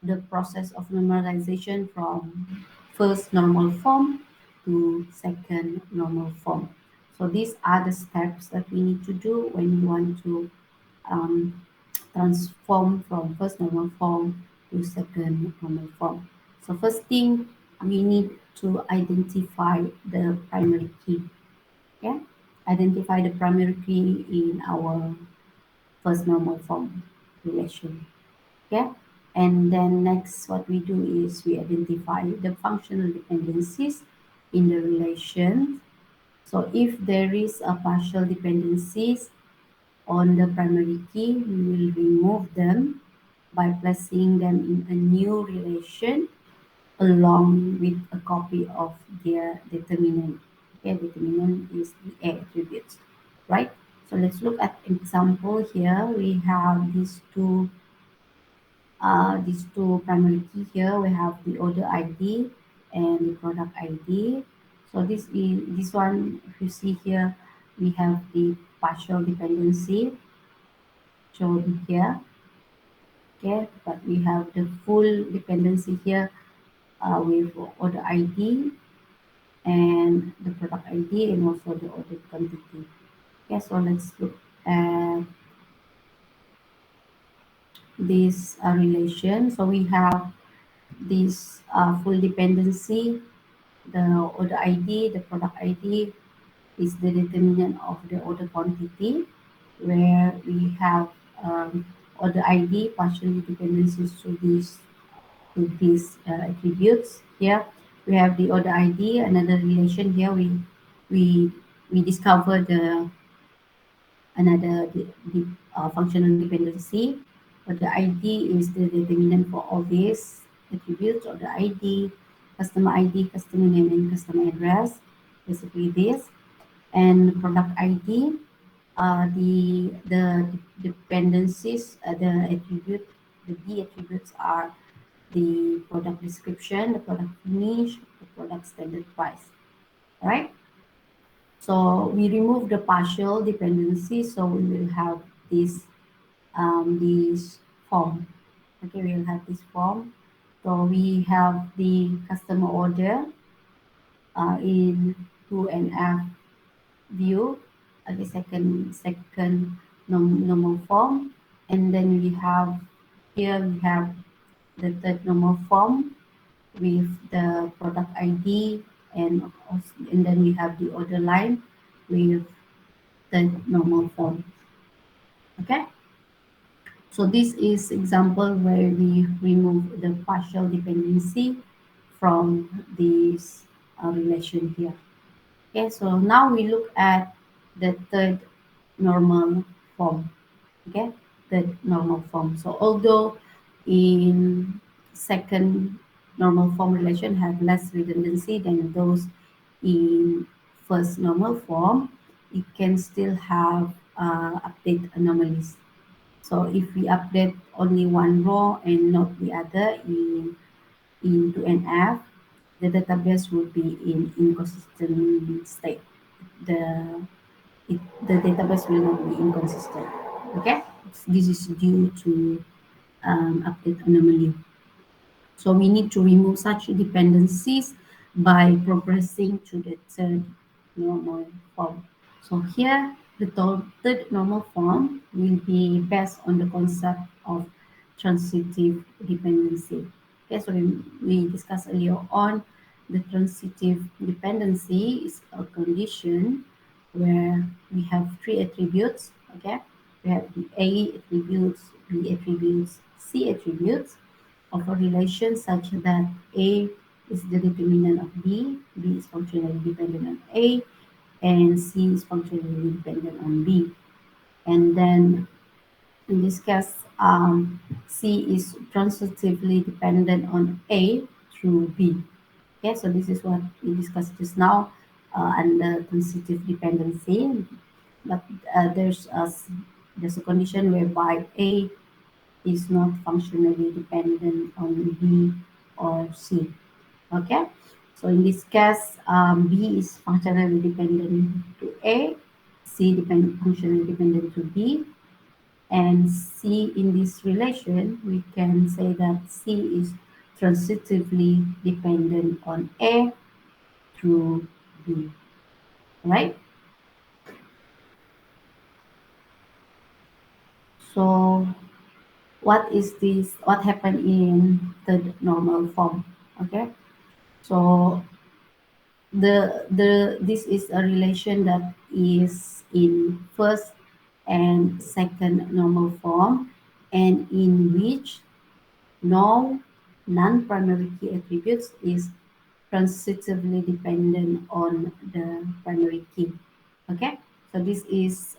the process of normalization from first normal form to second normal form. So these are the steps that we need to do when you want to um, transform from first normal form to second normal form. So first thing, we need to identify the primary key. Okay, identify the primary key in our first normal form relation. Okay, and then next what we do is we identify the functional dependencies in the relation. So if there is a partial dependencies on the primary key, we will remove them by placing them in a new relation along with a copy of their determinant. Okay, determinant is the A attributes, right? So let's look at example here. We have these two primary key here. We have the order ID and the product ID. So this one, if you see here, we have the partial dependency shown here. Okay, but we have the full dependency here with order ID and the product ID and also the order quantity. Okay, so let's look at this relation. So we have this full dependency, the order ID, the product ID is the determinant of the order quantity, where we have order ID partially dependencies to these attributes. Here we have the order ID, another relation here. We we discover the another functional dependency. but the ID is the determinant for all these attributes, or the ID, customer ID, customer name, and customer address, basically this. And product ID, the dependencies, the attribute, the D attributes are the product description, the product finish, the product standard price, right? So we remove the partial dependency, so we will have this form. Okay, we will have this form. So we have the customer order in 2NF view, the second normal form, and then we have here we have the third normal form with the product ID, and then we have the order line with the normal form. Okay, so this is example where we remove the partial dependency from this relation here. Okay, so now we look at the third normal form. Okay, third normal form. So although in second normal form relation have less redundancy than those in first normal form, it can still have update anomalies. So if we update only one row and not the other in 2NF, the database will be in inconsistent state. The the database will not be inconsistent. Okay, this is due to update anomaly. So we need to remove such dependencies by progressing to the third normal form. So here, the third normal form will be based on the concept of transitive dependency. Okay, so we discussed earlier on, the transitive dependency is a condition where we have three attributes. Okay, we have the A attributes, B attributes, C attributes of a relation such that A is the determinant of B, B is functionally dependent on A, and C is functionally dependent on B. And then in this case, C is transitively dependent on A through B. Okay, so this is what we discussed just now under transitive dependency. But there's a condition whereby A is not functionally dependent on B or C. Okay, so in this case, B is functionally dependent to A, C functionally dependent to B, and C in this relation, we can say that C is transitively dependent on A through B, right? So what is this? What happened in the normal form? Okay, so the this is a relation that is in first and second normal form, and in which no non-primary key attributes is transitively dependent on the primary key. Okay, so this is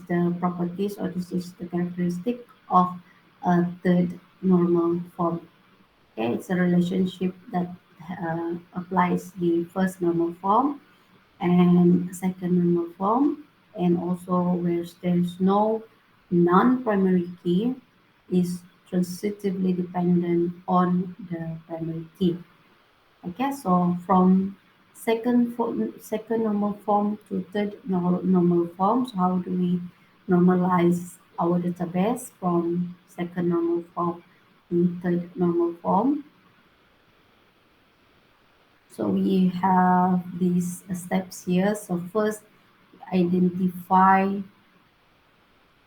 the properties, or this is the characteristic of a third normal form. Okay, it's a relationship that applies the first normal form and second normal form, and also where there's no non-primary key is transitively dependent on the primary key. Okay, so from second normal form to third normal form. So how do we normalize our database from second normal form to third normal form? So we have these steps here. So first, identify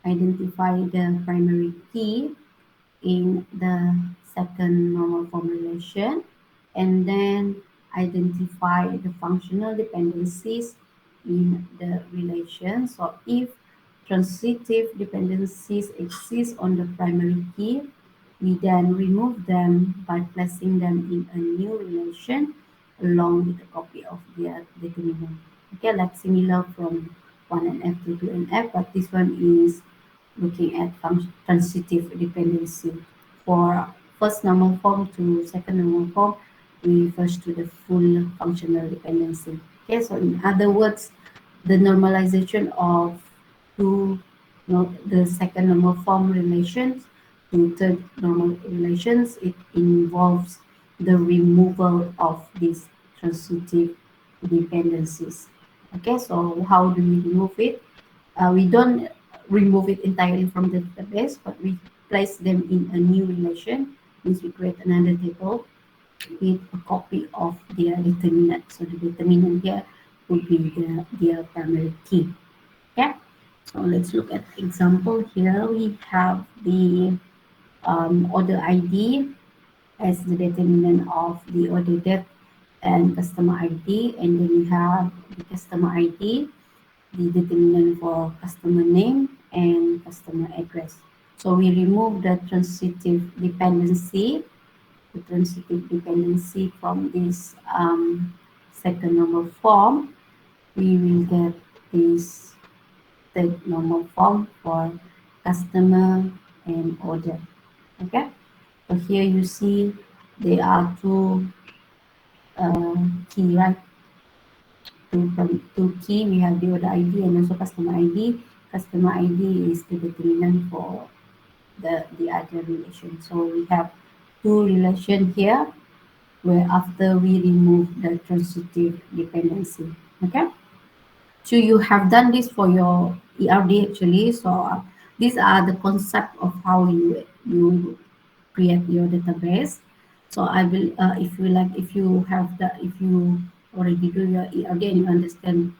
identify the primary key in the second normal formulation, and then identify the functional dependencies in the relation. So if transitive dependencies exist on the primary key, we then remove them by placing them in a new relation along with a copy of their determinant. Okay, like similar from 1NF to 2NF, but this one is looking at transitive dependency. For first normal form to second normal form, we refers to the full functional dependency. Okay, so in other words, the normalization of two, the second normal form relations to third normal relations, it involves the removal of these transitive dependencies. Okay, so how do we remove it? We don't remove it entirely from the database, but we place them in a new relation. Means we create another table with a copy of their determinant. So the determinant here would be their primary key. Okay. So let's look at example here. We have the order ID as the determinant of the order date and customer ID, and then we have the customer ID, the determinant for customer name and customer address. So we remove the transitive dependency from this second normal form. We will get this third normal form for customer and order. Okay. So here you see there are key, right? Two key. We have the order ID and also customer ID. Customer ID is the determinant for the other relation. So we have two relation here where after we remove the transitive dependency. Okay. So you have done this for your ERD actually. So these are the concept of how you create your database. So I will, if you have the, if you already do your ERD and you understand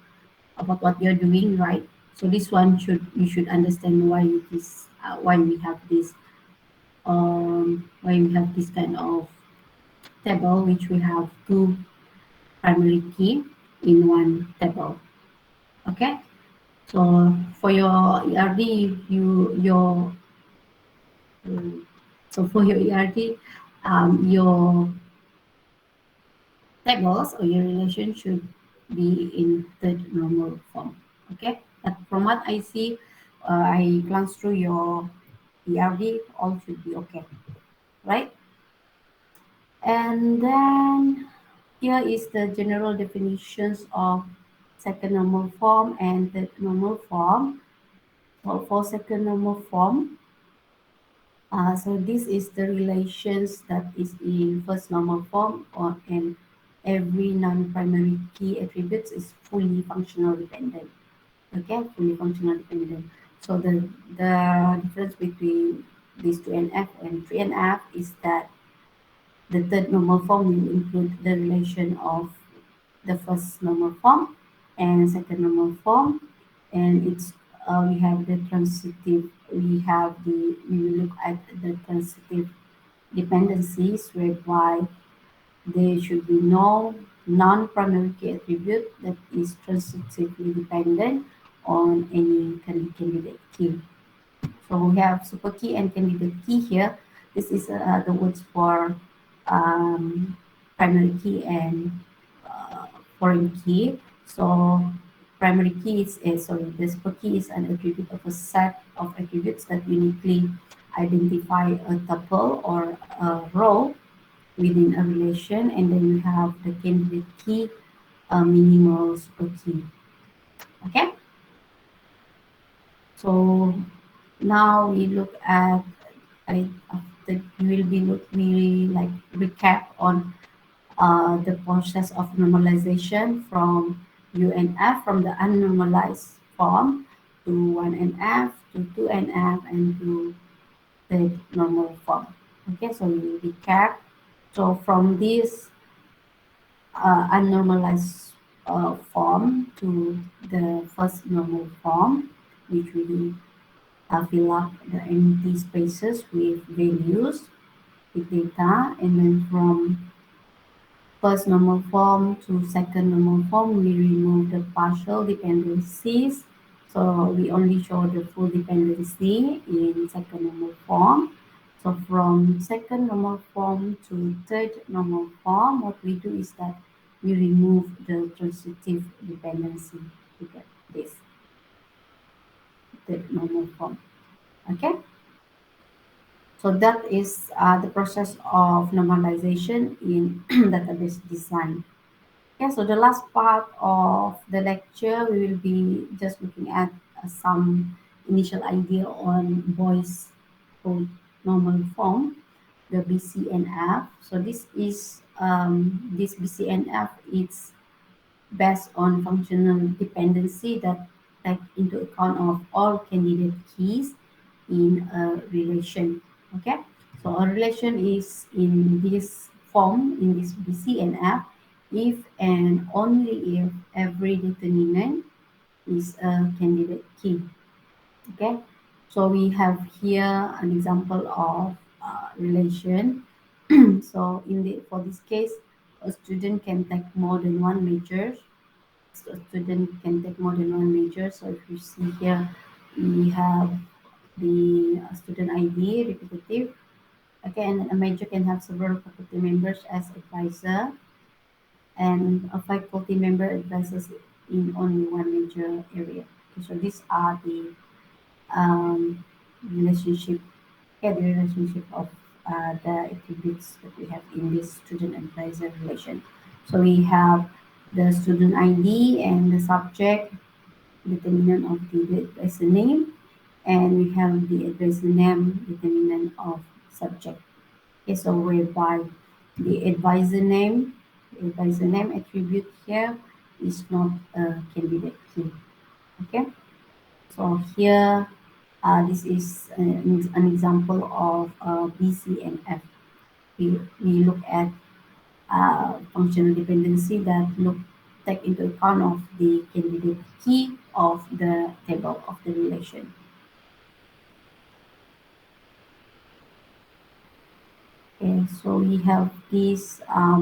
about what you're doing, right? So this one you should understand why why we have this kind of table, which we have two primary key in one table. Okay. So for your ERD, for your ERD, your tables or your relation should be in the normal form. Okay, but from what I see, I glance through your ERD, all should be okay, right? And then here is the general definitions of second normal form and third normal form. For second normal form, so this is the relations that is in first normal form, and every non-primary key attributes is fully functional dependent. Okay, fully functional dependent. So the difference between these 2NF and 3NF is that the third normal form will include the relation of the first normal form and second normal form, and it's we have the transitive. We will look at the transitive dependencies whereby there should be no non-primary key attribute that is transitively dependent on any candidate key. So we have super key and candidate key here. This is the words for um, primary key and foreign key. So primary key the super key is an attribute of a set of attributes that uniquely identify a tuple or a row within a relation, and then we have the candidate key, a minimal super key. Okay, so now we look at after we like recap on the process of normalization from UNF, from the unnormalized form to 1NF to 2NF and to the normal form. Okay, so we recap. So from this unnormalized form to the first normal form, which we fill up the empty spaces with values, with data, and then from first normal form to second normal form, we remove the partial dependencies. So we only show the full dependency in second normal form. So from second normal form to third normal form, what we do is that we remove the transitive dependency to get this third normal form. Okay, so that is the process of normalization in database design. Okay, so the last part of the lecture, we will be just looking at some initial idea on voice code normal form, the BCNF. So this is this BCNF. It's based on functional dependency that take into account of all candidate keys in a relation. Okay, so a relation is in this form, in this BCNF, if and only if every determinant is a candidate key. Okay, so we have here an example of relation. So in the for this case, a student can take more than one major. So a student can take more than one major. So if you see here, we have the student ID repetitive. Okay, and a major can have several faculty members as advisor, and a faculty member advises in only one major area. Okay, so these are the um, relationship, yeah, the relationship of the attributes that we have in this student advisor relation. So we have the student ID and the subject, determinant of the advisor name, and we have the advisor name, determinant of subject. Okay, so whereby the advisor name attribute here is not a candidate key. Okay, so here this is an example of BCNF. We look at functional dependency that take into account of the candidate key of the table of the relation. Okay, so we have these.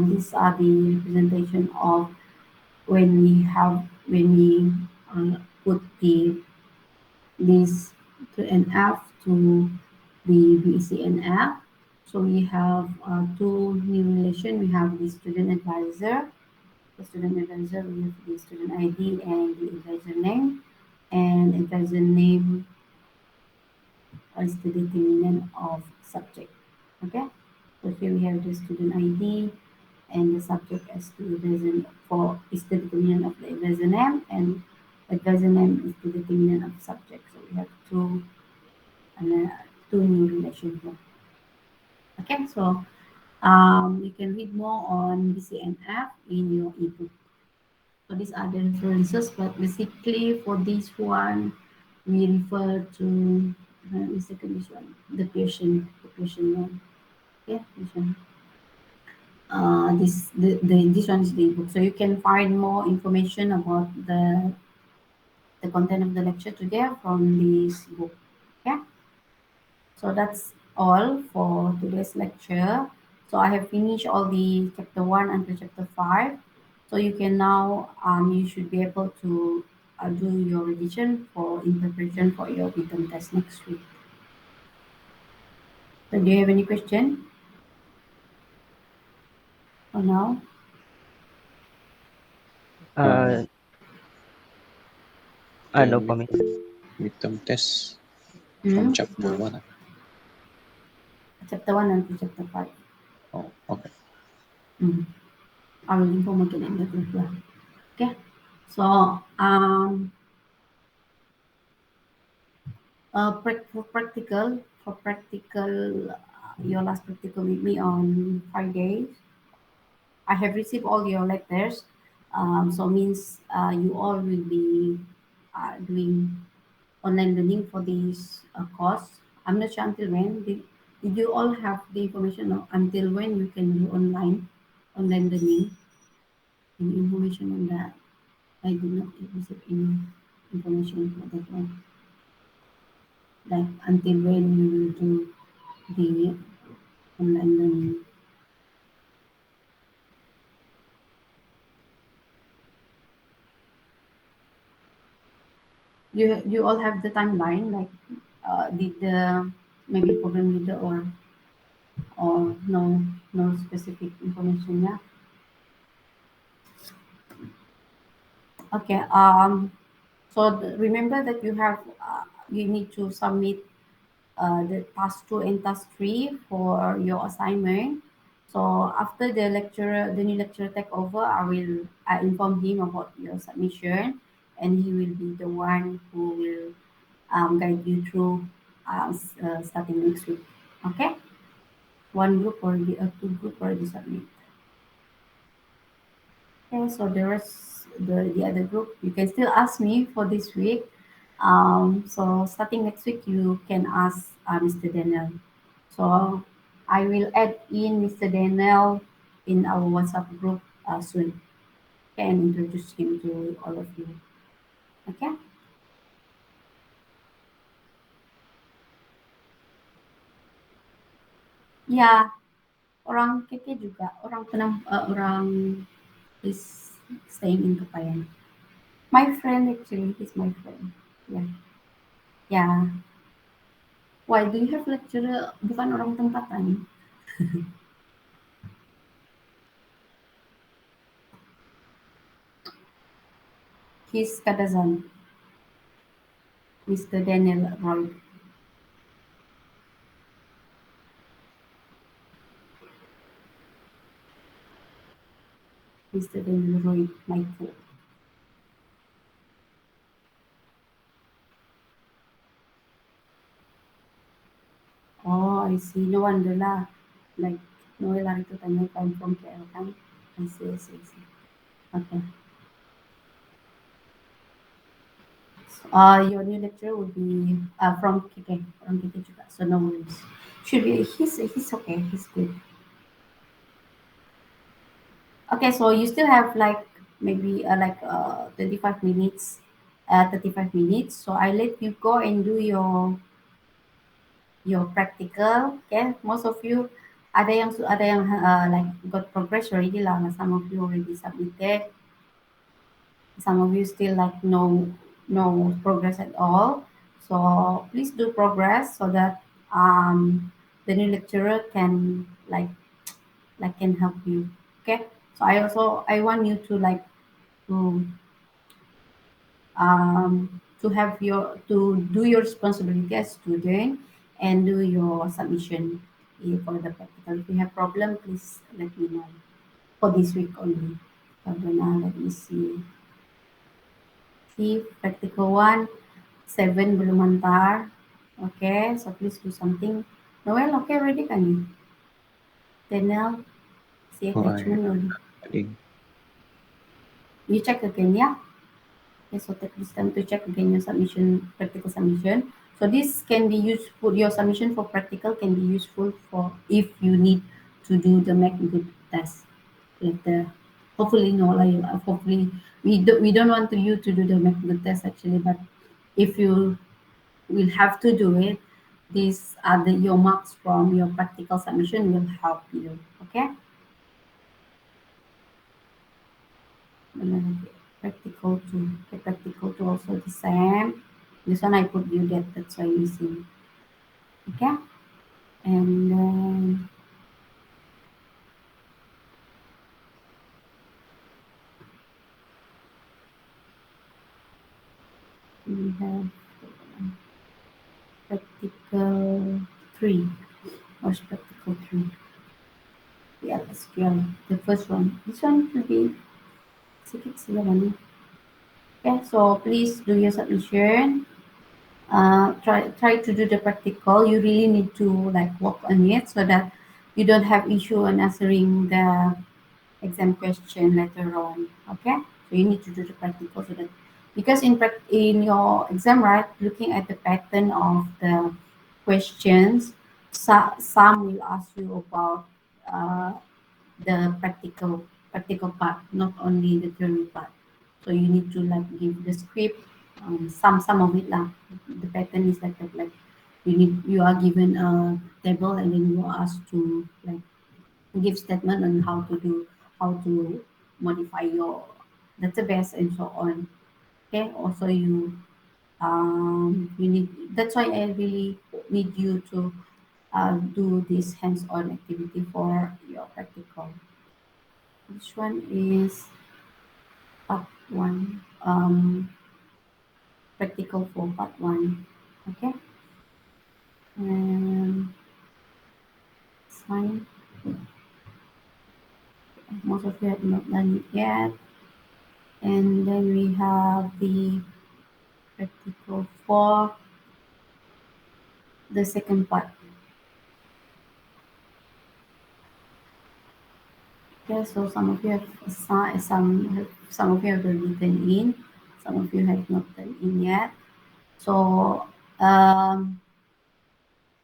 These are the representation of when we put the this to an F to the BCNF. So we have two new relation. We have the student advisor. The student advisor, we have the student ID and the advisor name. And advisor name is the determinant of subject. Okay. So here we have the student ID and the subject as the advisor for is the determinant of the advisor name, and advisor name is the determinant of subject. So we have two new relations here. Okay, so you can read more on BCNF in your ebook. So these are the references, but basically for this one, we refer to the second this one, the question one. Yeah, this one. This one is the ebook, so you can find more information about the content of the lecture today from this book. Okay. So that's all for today's lecture. So I have finished all the chapter 1 until chapter 5. So you can now, you should be able to do your revision for interpretation for your midterm test next week. So do you have any question for now? Uh, The no po, miss. midterm test from Hmm? chapter No. 1. Chapter 1 until chapter 5. Oh, okay. Hmm. I will inform again in the group. Yeah. Okay. So, for practical, your last practical with me on Friday. I have received all your letters. So means you all will be doing online learning for this course. I'm not sure until when. Did you all have the information of until when you can do online learning? Any information on that? I did not receive any information for that one. Like until when you will do the online learning. You all have the timeline, like did the maybe program leader or no specific information, yeah. Okay, so remember that you need to submit the task 2 and task 3 for your assignment. So after the new lecturer take over, I inform him about your submission, and he will be the one who will guide you through starting next week. Okay, one group already, two group already submit. Okay, so the rest, the other group, you can still ask me for this week. So starting next week, you can ask Mr. Daniel. So I will add in Mr. Daniel in our WhatsApp group soon. Okay, and introduce him to all of you. Okay? Ya, orang KK juga, orang orang is staying in Kepayan. My friend actually, he's my friend. Yeah, yeah. Why do you have lecturer bukan orang tempatan? He's Kadazan, Mr. Daniel Roy. Mr. Daniel Roy, Michael. Oh, I see. No wonder lah. Like, Noel lang ito tanya if I'm from KL kan? I see, I see, I see. Okay. So, your new lecturer will be from KK juga. So no worries. Should be, he's okay. He's good. Okay, so you still have like maybe 25 minutes, 35 minutes. So I let you go and do your practical. Okay, most of you ada yang like got progress already lah. Some of you already submitted. Some of you still like no progress at all. So please do progress so that the new lecturer can can help you. Okay. So I want you to to to do your responsibility as student and do your submission for the practical. If you have problem, please let me know for this week only. So then, let me see. See, practical one, 7 belum hantar. Okay, so please do something. Noel, okay, ready kan you? Daniel, see Oh, I attachment only. adding. You check again, yeah? Okay, so take this time to check again your submission, practical submission. So this can be useful, your submission for practical can be useful for if you need to do the make good test later. Hopefully no, like hopefully we don't want you to do the make good test actually, but if you will have to do it, these are your marks from your practical submission will help you. Okay. Practical two. Okay, practical two also the same. This one I put you that's why you see. Okay. And then we have practical three. What's practical three? The SQL. The first one. This one will be sila. Okay, so please do your submission. Try to do the practical. You really need to like work on it so that you don't have issue on answering the exam question later on. Okay, so you need to do the practical so that because in your exam, right, looking at the pattern of the questions, some will ask you about uh, the practical part, not only the theory part. So you need to like give the script, some of it lah. The pattern is like that, like you are given a table and then you are asked to like give statement on how to modify your database and so on. Okay. Also you need that's why I really need you to do this hands-on activity for your practical. Which one is part one? Practical for part one. Okay. and sign. Most of you have not done it yet. And then we have the practical for the second part. Okay, so some of you have assigned, some of you have written in, some of you have not done in yet. So um,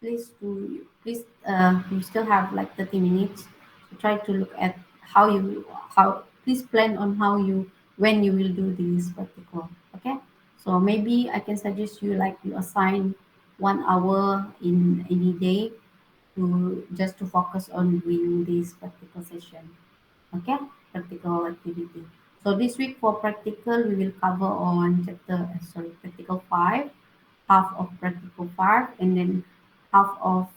please you still have like 30 minutes to try to look at how please plan on how you when you will do this practical. Okay, so maybe I can suggest you like you assign 1 hour in any day to just to focus on doing this practical session. Okay, practical activity. So this week for practical we will cover on practical 5, half of practical 5, and then half of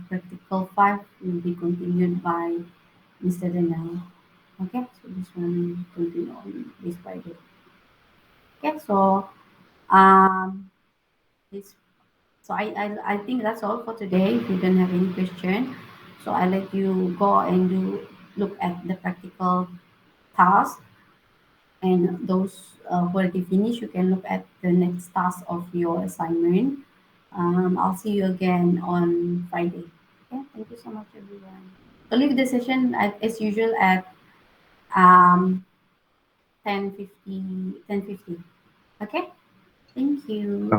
practical 5 will be continued by Mr. Daniel. Okay, so this one will continue on this Friday. Okay, so um this so I think that's all for today. If you don't have any question, so I let you go and do look at the practical task, and those who already finished, you can look at the next task of your assignment. I'll see you again on Friday. Okay, thank you so much, everyone. So leave the session as usual at um, 10:50. Okay, thank you.